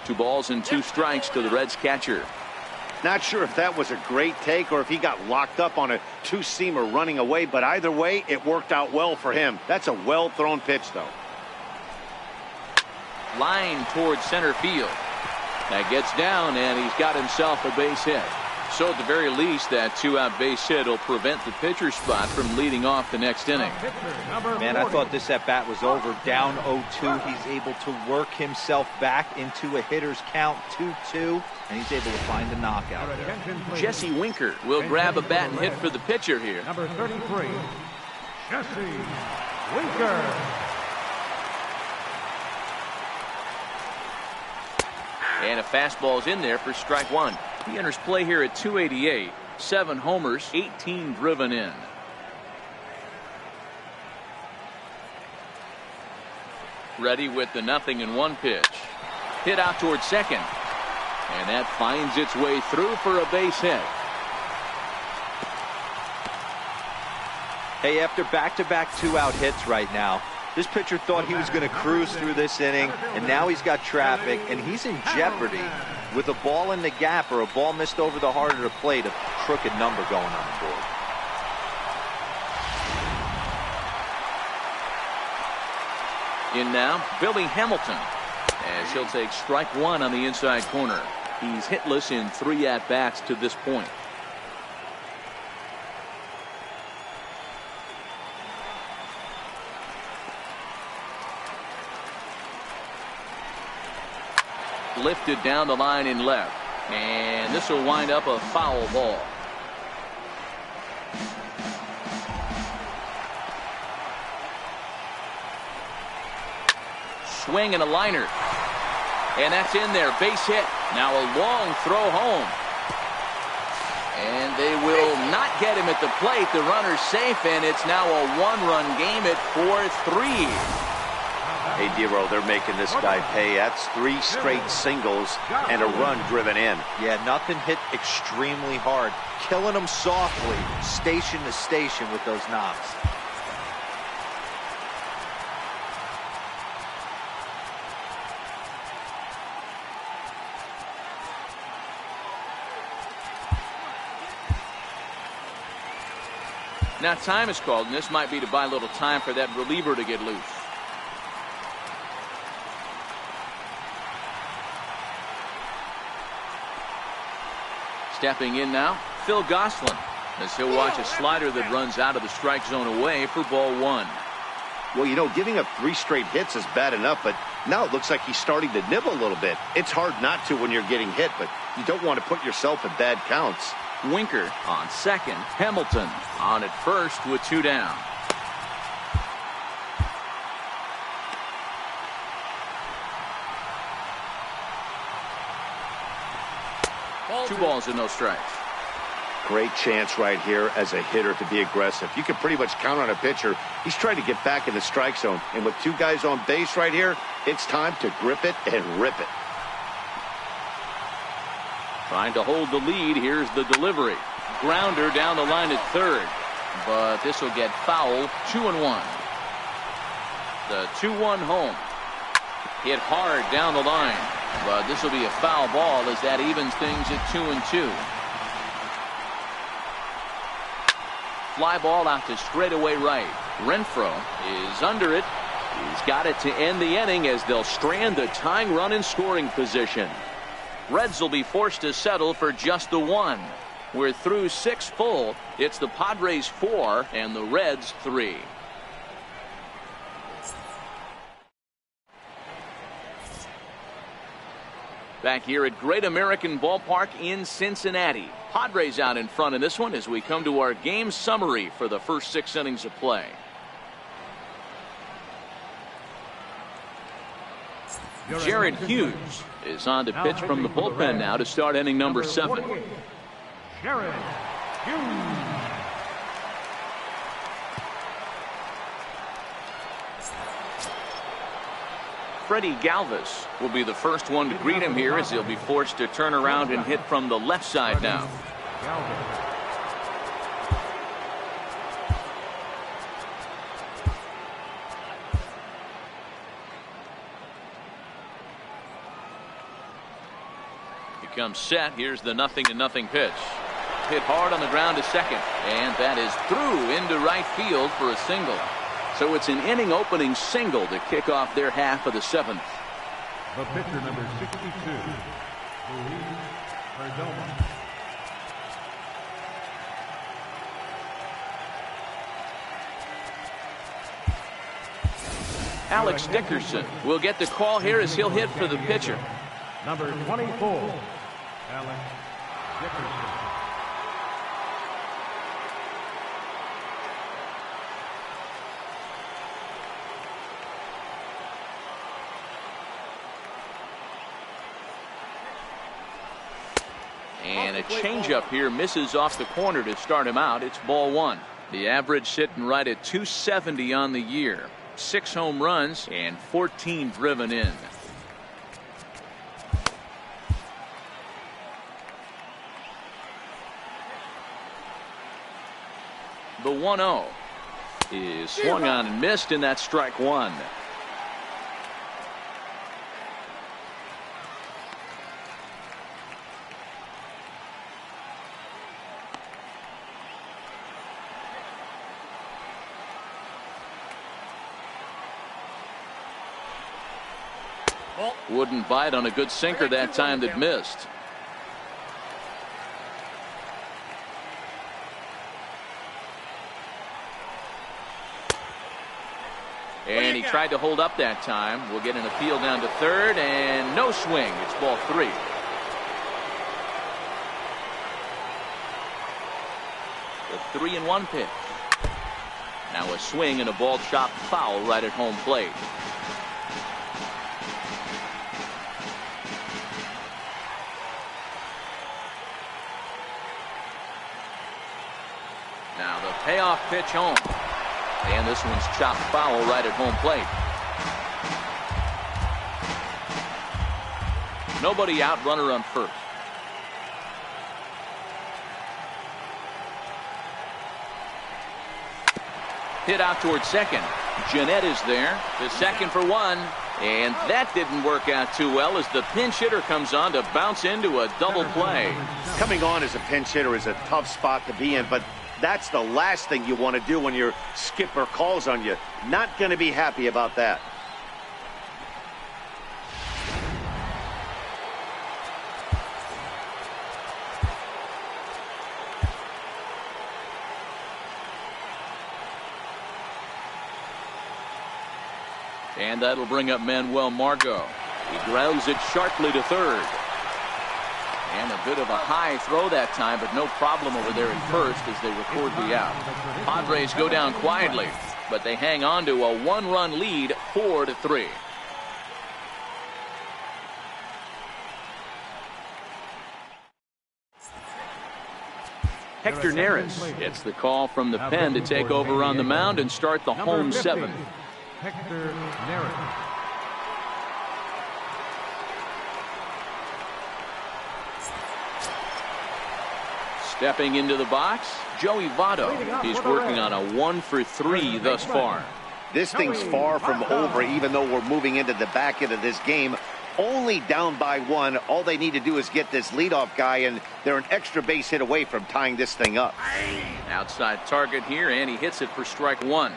Two balls and 2 strikes to the Reds catcher. Not sure if that was a great take or if he got locked up on a 2-seamer running away, but either way, it worked out well for him. That's a well-thrown pitch, though. Line towards center field. That gets down, and he's got himself a base hit. So at the very least, that 2-out base hit will prevent the pitcher spot from leading off the next inning. Man, I thought this at-bat was over. Down 0-2. He's able to work himself back into a hitter's count, 2-2, and he's able to find the knockout there. Jesse Winker will grab a bat and hit for the pitcher here. Number 33, Jesse Winker. And a fastball's in there for strike 1. He enters play here at 288. 7 homers, 18 driven in. Ready with the 0-1 pitch. Hit out towards second. And that finds its way through for a base hit. Hey, after back-to-back 2-out hits right now, this pitcher thought he was going to cruise through this inning, and now he's got traffic, and he's in jeopardy with a ball in the gap or a ball missed over the heart of the plate, a crooked number going on the board. In now, Billy Hamilton, as he'll take strike 1 on the inside corner. He's hitless in 3 at-bats to this point. Lifted down the line in left, and this will wind up a foul ball. Swing and a liner, and that's in there. Base hit. Now a long throw home, and they will not get him at the plate. The runner's safe, and it's now a 1-run game at 4-3. Hey, Dero, they're making this guy pay. That's 3 straight singles and a run driven in. Yeah, nothing hit extremely hard. Killing them softly, station to station with those knocks. Now time is called, and this might be to buy a little time for that reliever to get loose. Stepping in now, Phil Gosselin, as he'll watch a slider that runs out of the strike zone away for ball 1. Well, you know, giving up 3 straight hits is bad enough, but now it looks like he's starting to nibble a little bit. It's hard not to when you're getting hit, but you don't want to put yourself in bad counts. Winker on second. Hamilton on at first with 2 down. Two balls and no strikes. Great chance right here as a hitter to be aggressive. You can pretty much count on a pitcher. He's trying to get back in the strike zone. And with 2 guys on base right here, it's time to grip it and rip it. Trying to hold the lead. Here's the delivery. Grounder down the line at third. But this will get foul. 2-1. The 2-1 home. Hit hard down the line. But this will be a foul ball as that evens things at 2-2. Fly ball out to straightaway right. Renfroe is under it. He's got it to end the inning as they'll strand the tying run in scoring position. Reds will be forced to settle for just the 1. We're through 6 full. It's the Padres 4 and the Reds 3. Back here at Great American Ballpark in Cincinnati. Padres out in front in this one as we come to our game summary for the first 6 innings of play. Jared Hughes is on to pitch from the bullpen now to start inning number 7. Jared Hughes. Freddie Galvis will be the first one to greet him here as he'll be forced to turn around and hit from the left side now. He comes set. Here's the 0-0 pitch. Hit hard on the ground to second, and that is through into right field for a single. So it's an inning opening single to kick off their half of the 7th. The pitcher, number 62, Luis Perdomo. Alex Dickerson will get the call here as he'll hit for the pitcher. Number 24, Alex Dickerson. And a changeup here misses off the corner to start him out. It's ball 1. The average sitting right at 270 on the year. 6 home runs and 14 driven in. The 1-0 is swung on and missed, and that's strike 1. Wouldn't bite on a good sinker that time that missed. And he tried to hold up that time. We'll get an appeal down to third, and no swing. It's ball 3. The 3-1 pitch. Now a swing and a ball chopped foul right at home plate. Now the payoff pitch home. And this one's chopped foul right at home plate. Nobody out, runner on first. Hit out towards second. Jeanette is there. The second for 1. And that didn't work out too well as the pinch hitter comes on to bounce into a double play. Coming on as a pinch hitter is a tough spot to be in, but that's the last thing you want to do when your skipper calls on you. Not going to be happy about that. And that'll bring up Manuel Margot. He grounds it sharply to third. And a bit of a high throw that time, but no problem over there at first as they record the out. Padres go down quietly, but they hang on to a 1-run lead, 4-3. Hector Neris gets the call from the pen to take over on the mound and start the home 7th. Hector Neris. Stepping into the box, Joey Votto. He's working on a 1-for-3 thus far. This thing's far from over, even though we're moving into the back end of this game. Only down by 1. All they need to do is get this leadoff guy, and they're an extra base hit away from tying this thing up. Outside target here, and he hits it for strike 1.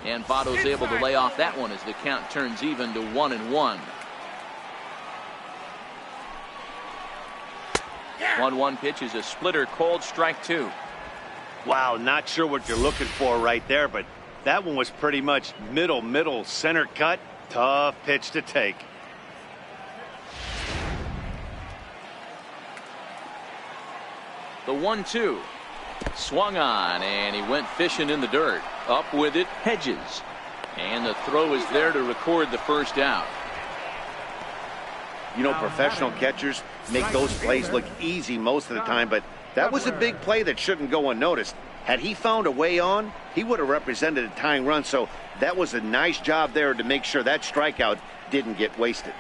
And Votto's able to lay off that one as the count turns even to 1-1. 1-1 pitch is a splitter, called strike 2. Wow, not sure what you're looking for right there, but that one was pretty much middle center cut. Tough pitch to take. The 1-2. Swung on, and he went fishing in the dirt. Up with it, Hedges. And the throw is there to record the first out. You know, professional catchers make those plays look easy most of the time, but that was a big play that shouldn't go unnoticed. Had he found a way on, he would have represented a tying run, so that was a nice job there to make sure that strikeout didn't get wasted.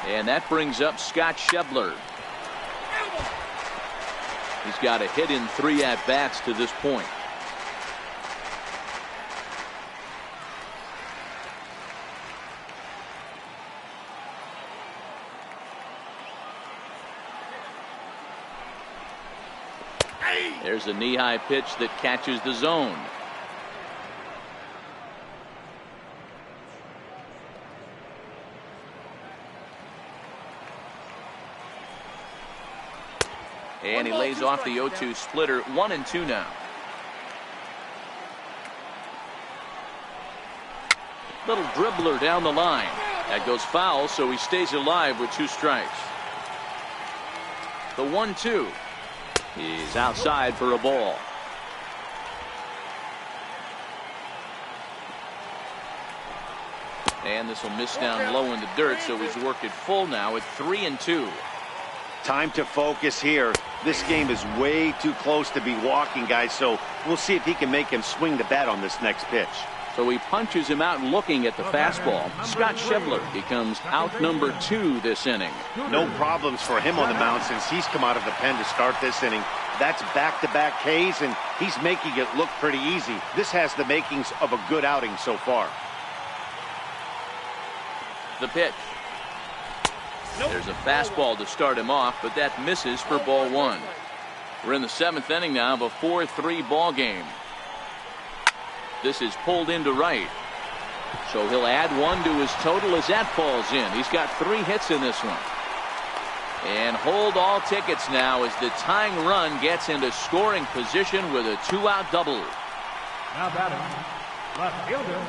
And that brings up Scott Schebler. He's got a hit in 3 at-bats to this point. There's a knee-high pitch that catches the zone. And he lays off the 0-2 splitter. 1-2 now. Little dribbler down the line. That goes foul, so he stays alive with 2 strikes. The 1-2. He's outside for a ball. And this will miss down low in the dirt, so he's worked it full now at 3-2. Time to focus here. This game is way too close to be walking, guys, so we'll see if he can make him swing the bat on this next pitch. So he punches him out looking at the fastball. Scott Schebler becomes out number 2 this inning. No problems for him on the mound since he's come out of the pen to start this inning. That's back-to-back Ks, and he's making it look pretty easy. This has the makings of a good outing so far. The pitch. There's a fastball to start him off, but that misses for ball 1. We're in the 7th inning now of a 4-3 ball game. This is pulled into right. So he'll add 1 to his total as that falls in. He's got 3 hits in this one. And hold all tickets now as the tying run gets into scoring position with a 2-out double. Now batting, left fielder,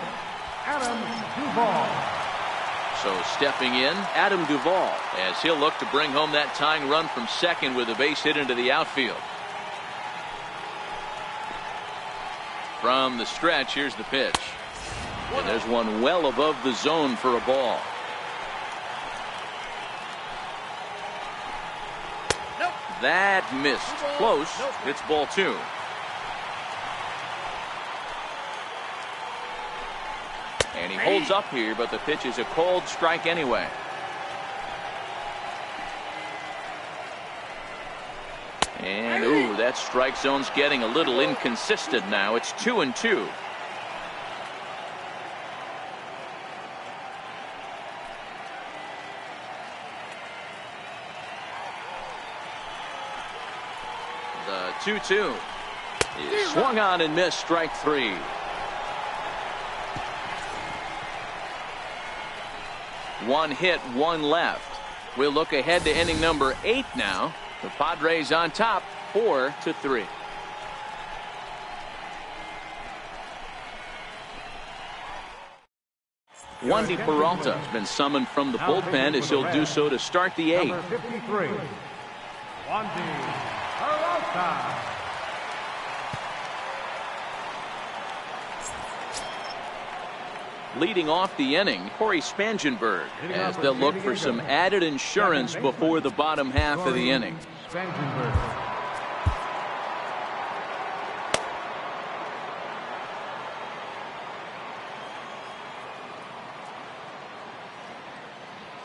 Adam Duvall. So stepping in, Adam Duvall, as he'll look to bring home that tying run from second with a base hit into the outfield. From the stretch, here's the pitch. And there's one well above the zone for a ball. That missed. Close. It's ball 2. And he holds up here, but the pitch is a cold strike anyway. And ooh, that strike zone's getting a little inconsistent now. It's 2-2. The 2-2 is swung on and missed. Strike 3. One hit, 1 left. We'll look ahead to inning number 8 now. The Padres on top, 4-3. Wandy Peralta has been summoned from the bullpen as he'll do so to start the 8th. Number 53, Wandy Peralta. Leading off the inning, Corey Spangenberg, as they'll look for some added insurance before the bottom half of the inning.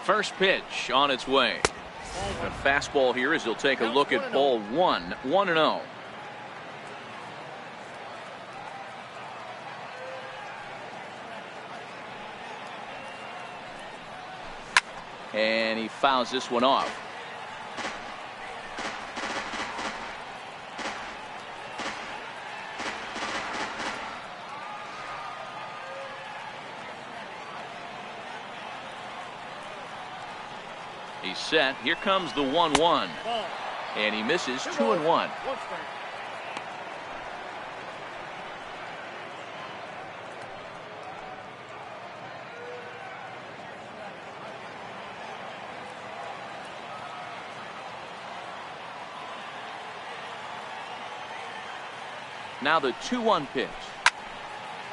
First pitch on its way. A fastball here as he'll take a look at ball 1. 1-0. And he fouls this one off. He's set. Here comes the 1-1. And he misses 2-1. Now the 2-1 pitch.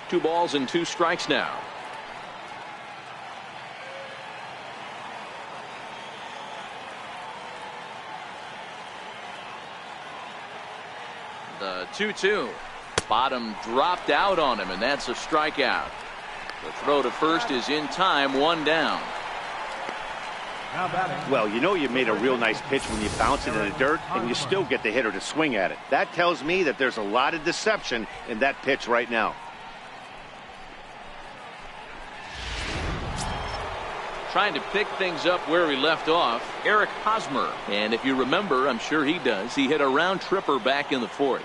2 balls and 2 strikes now. The 2-2. Bottom dropped out on him, and that's a strikeout. The throw to first is in time, 1 down. Well, you know you made a real nice pitch when you bounce it in the dirt and you still get the hitter to swing at it. That tells me that there's a lot of deception in that pitch right now. Trying to pick things up where he left off, Eric Hosmer. And if you remember, I'm sure he does, he hit a round tripper back in the 4th.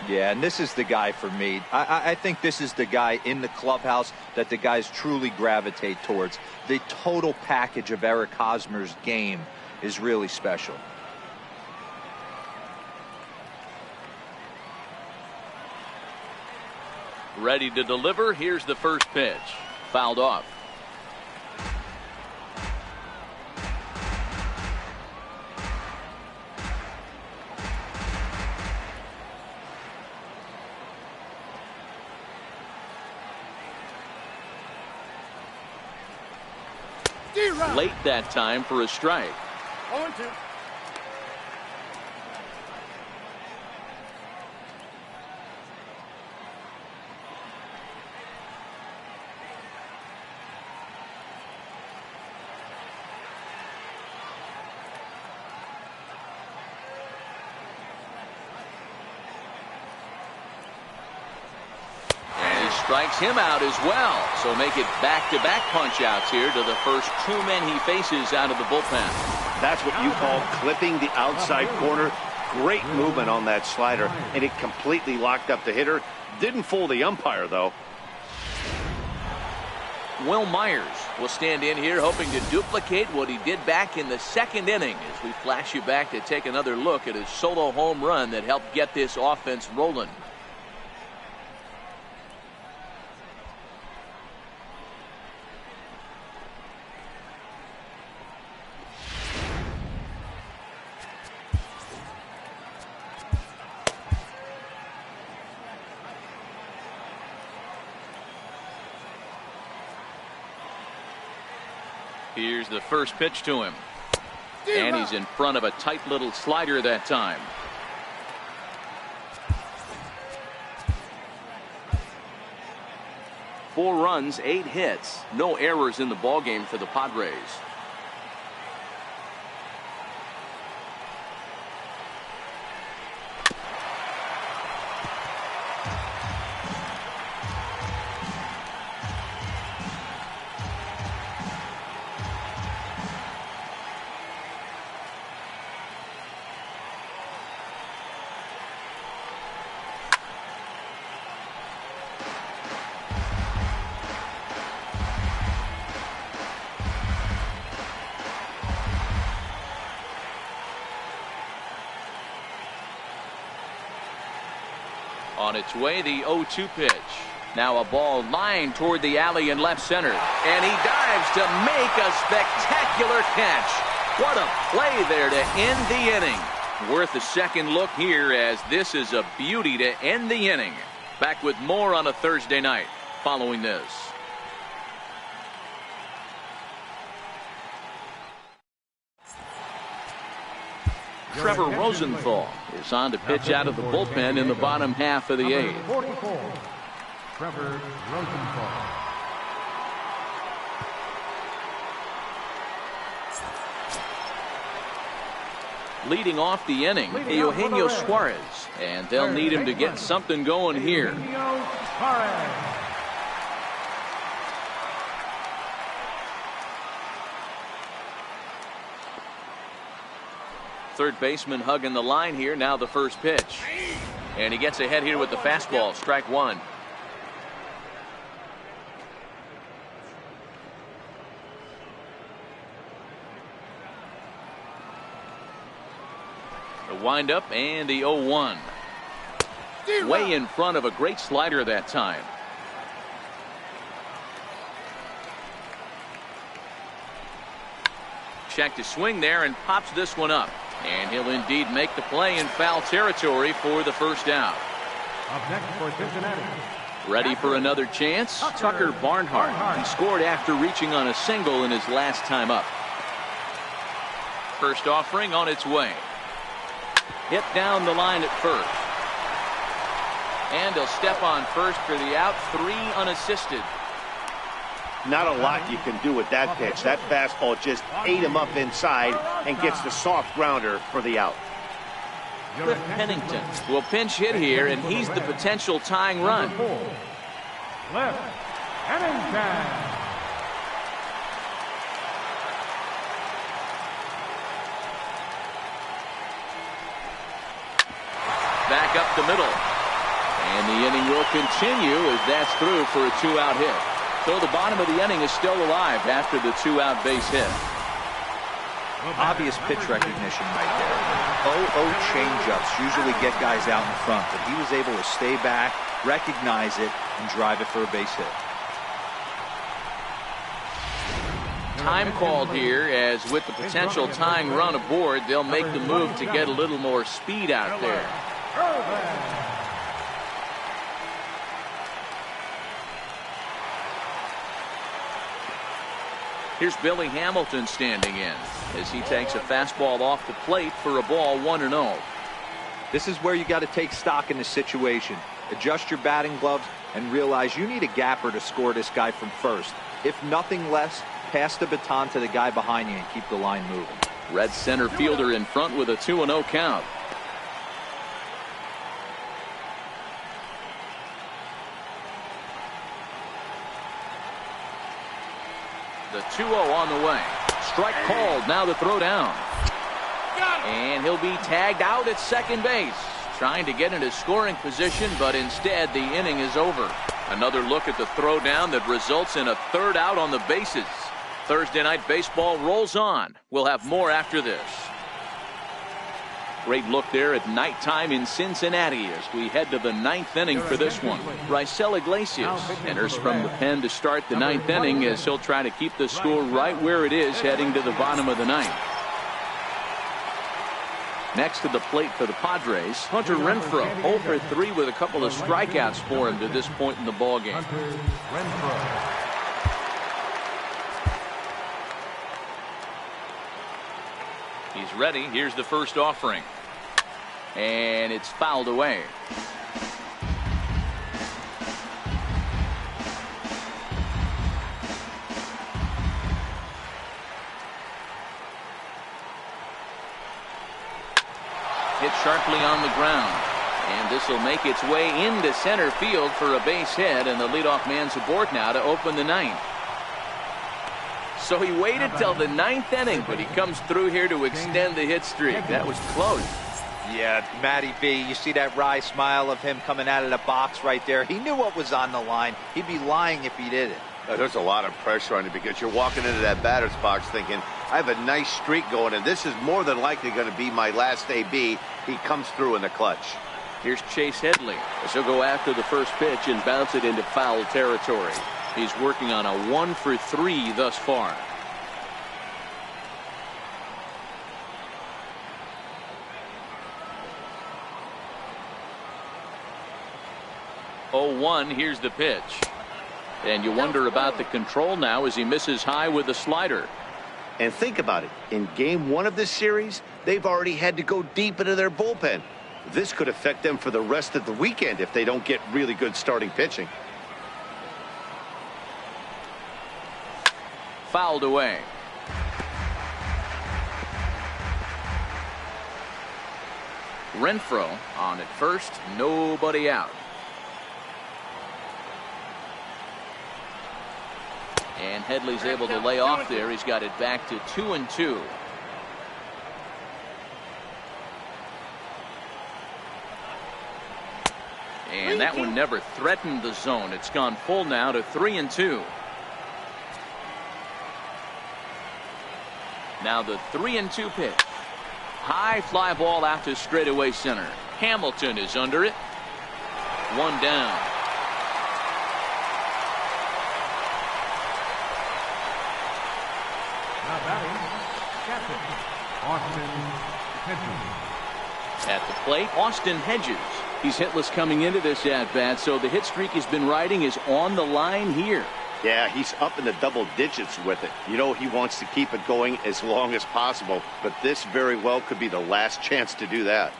Yeah, and this is the guy for me. I think this is the guy in the clubhouse that the guys truly gravitate towards. The total package of Eric Hosmer's game is really special. Ready to deliver. Here's the first pitch. Fouled off. Late that time for a strike. 0-2. Strikes him out as well. So make it back-to-back punch-outs here to the first 2 men he faces out of the bullpen. That's what you call clipping the outside corner. Great movement on that slider, and it completely locked up the hitter. Didn't fool the umpire, though. Will Myers will stand in here hoping to duplicate what he did back in the 2nd inning as we flash you back to take another look at his solo home run that helped get this offense rolling. Here's the first pitch to him. And he's in front of a tight little slider that time. Four runs, 8 hits, no errors in the ballgame for the Padres. On its way, the 0-2 pitch. Now a ball lined toward the alley in left center. And he dives to make a spectacular catch. What a play there to end the inning. Worth a second look here, as this is a beauty to end the inning. Back with more on a Thursday night following this. Trevor Rosenthal is on to pitch out of the bullpen in the bottom half of the 8th. 44, Trevor Rosenthal. Leading off the inning, Eugenio Suarez, and they'll need him to get something going here. Eugenio Suarez. Third baseman hugging the line here. Now the first pitch. And he gets ahead here with the fastball. Strike one. The windup and the 0-1. Way in front of a great slider that time. Check to swing there and pops this one up. And he'll indeed make the play in foul territory for the first out. Up next for Cincinnati. Ready for another chance? Tucker Barnhart. He scored after reaching on a single in his last time up. First offering on its way. Hit down the line at first. And he'll step on first for the out. 3 unassisted. Not a lot you can do with that pitch. That fastball just ate him up inside and gets the soft grounder for the out. Cliff Pennington will pinch hit here, and he's the potential tying run. Cliff Pennington. Back up the middle. And the inning will continue as that's through for a 2-out hit. So the bottom of the inning is still alive after the 2-out base hit. Obvious pitch recognition right there. 0-0 changeups usually get guys out in front, but he was able to stay back, recognize it, and drive it for a base hit. Time called here, as with the potential tying run aboard, they'll make the move to get a little more speed out there. Here's Billy Hamilton standing in as he takes a fastball off the plate for a ball 1-0. This is where you got to take stock in the situation. Adjust your batting gloves and realize you need a gapper to score this guy from first. If nothing less, pass the baton to the guy behind you and keep the line moving. Red center fielder in front with a 2-0 count. The 2-0 on the way. Strike called. Now the throw down. And he'll be tagged out at second base. Trying to get into scoring position, but instead the inning is over. Another look at the throw down that results in a third out on the bases. Thursday Night Baseball rolls on. We'll have more after this. Great look there at nighttime in Cincinnati as we head to the 9th inning for this one. Raisel Iglesias enters from the pen to start the 9th inning as he'll try to keep the score right where it is heading to the bottom of the 9th. Next to the plate for the Padres, Hunter Renfroe, 0 for 3 with a couple of strikeouts for him to this point in the ballgame. He's ready. Here's the first offering. And it's fouled away. Hit sharply on the ground. And this will make its way into center field for a base hit, and the leadoff man's aboard now to open the 9th. So he waited till the 9th inning, but he comes through here to extend the hit streak. That was close. Yeah, Matty B, you see that wry smile of him coming out of the box right there. He knew what was on the line. He'd be lying if he did it. There's a lot of pressure on you because you're walking into that batter's box thinking, I have a nice streak going, and this is more than likely going to be my last AB. He comes through in the clutch. Here's Chase Headley as he'll go after the first pitch and bounce it into foul territory. He's working on a 1 for 3 thus far. Oh, here's the pitch. And you wonder about the control now as he misses high with the slider. And think about it. In game 1 of this series, they've already had to go deep into their bullpen. This could affect them for the rest of the weekend if they don't get really good starting pitching. Fouled away. Renfroe on at first, nobody out. And Headley's able to lay off there. He's got it back to 2-2. And that one never threatened the zone. It's gone full now to 3-2. Now the 3-2 pitch. High fly ball out to straightaway center. Hamilton is under it. One down. Now batting, captain, Austin Hedges. At the plate, Austin Hedges. He's hitless coming into this at-bat, so the hit streak he's been riding is on the line here. Yeah, he's up in the double digits with it. You know, he wants to keep it going as long as possible, but this very well could be the last chance to do that.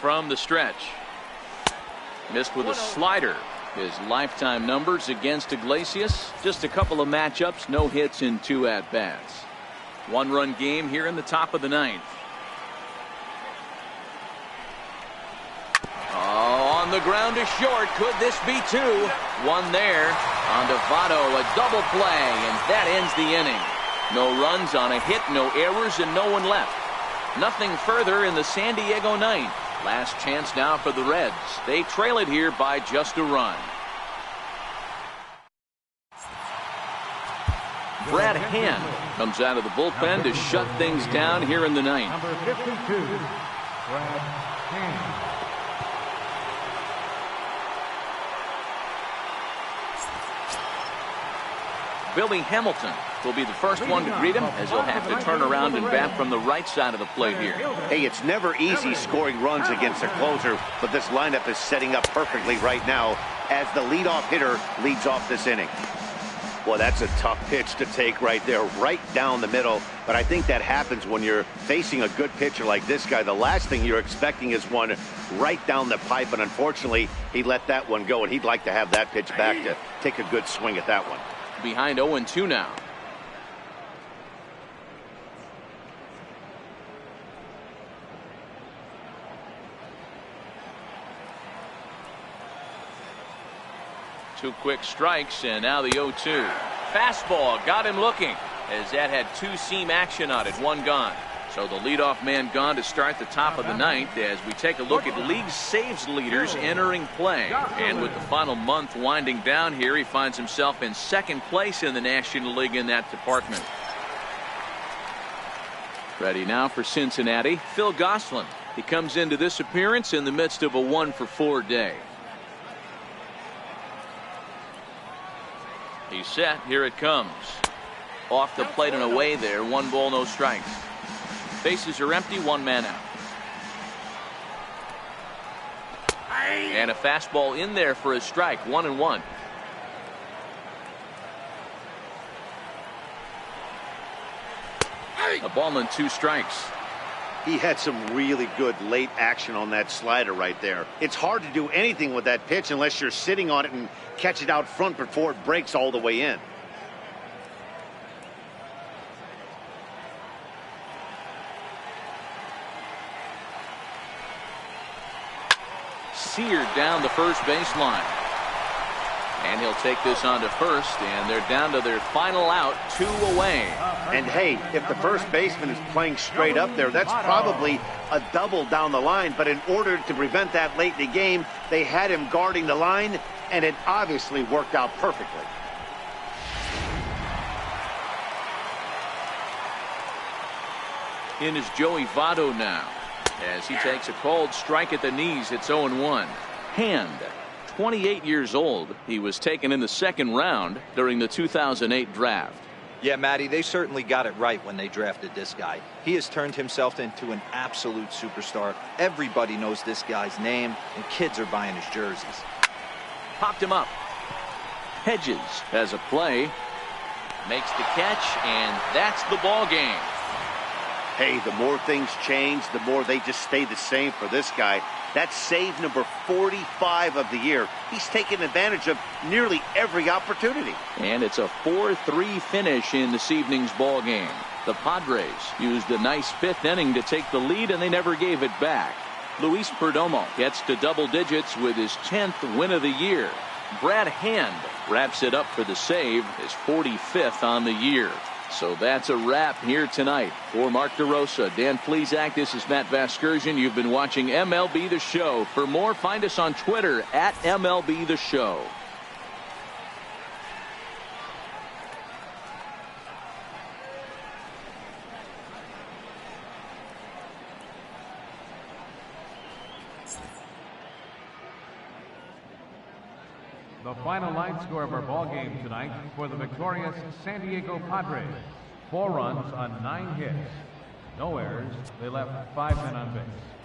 From the stretch. Missed with a slider. His lifetime numbers against Iglesias, just a couple of matchups, no hits in 2 at-bats. 1-run game here in the top of the 9th. Oh, on the ground to short. Could this be 2? One there. On to Votto, a double play, and that ends the inning. No runs on a hit, no errors, and no one left. Nothing further in the San Diego 9th. Last chance now for the Reds. They trail it here by just a run. Brad Hand comes out of the bullpen to shut things down here in the 9th. Number 52, Brad Hand. Billy Hamilton will be the first one to greet him, as he'll have to turn around and bat from the right side of the plate here. Hey, it's never easy scoring runs against a closer, but this lineup is setting up perfectly right now as the leadoff hitter leads off this inning. Well, that's a tough pitch to take right there, right down the middle. But I think that happens when you're facing a good pitcher like this guy. The last thing you're expecting is one right down the pipe, and unfortunately, he let that one go, and he'd like to have that pitch back to take a good swing at that one. Behind 0-2 now. Two quick strikes, and now the 0-2. Fastball got him looking, as that had 2-seam action on it, one gone. So the leadoff man gone to start the top of the 9th as we take a look at league saves leaders entering play. And with the final month winding down here, he finds himself in 2nd place in the National League in that department. Ready now for Cincinnati, Phil Gosselin. He comes into this appearance in the midst of a 1-for-4 day. He's set. Here it comes. Off the plate and away there. 1 ball, no strikes. Bases are empty. 1 man out. And a fastball in there for a strike. 1-1. A ball and 2 strikes. He had some really good late action on that slider right there. It's hard to do anything with that pitch unless you're sitting on it and catch it out front before it breaks all the way in. Seared down the first baseline. And he'll take this on to first, and they're down to their final out, 2 away. And hey, if the first baseman is playing straight up there, that's probably a double down the line. But in order to prevent that late in the game, they had him guarding the line, and it obviously worked out perfectly. In is Joey Votto now, as he takes a cold strike at the knees. It's 0-1. Hand, 28 years old. He was taken in the 2nd round during the 2008 draft. Yeah, Matty, they certainly got it right when they drafted this guy. He has turned himself into an absolute superstar. Everybody knows this guy's name, and kids are buying his jerseys. Popped him up. Hedges has a play. Makes the catch, and that's the ball game. Hey, the more things change, the more they just stay the same for this guy. That's save number 45 of the year. He's taken advantage of nearly every opportunity. And it's a 4-3 finish in this evening's ball game. The Padres used a nice 5th inning to take the lead, and they never gave it back. Luis Perdomo gets to double digits with his 10th win of the year. Brad Hand wraps it up for the save, his 45th on the year. So that's a wrap here tonight. For Mark DeRosa, Dan Plesac, this is Matt Vasgersian. You've been watching MLB The Show. For more, find us on Twitter at MLB The Show. The final line score of our ball game tonight for the victorious San Diego Padres. 4 runs on 9 hits. No errors. They left 5 men on base.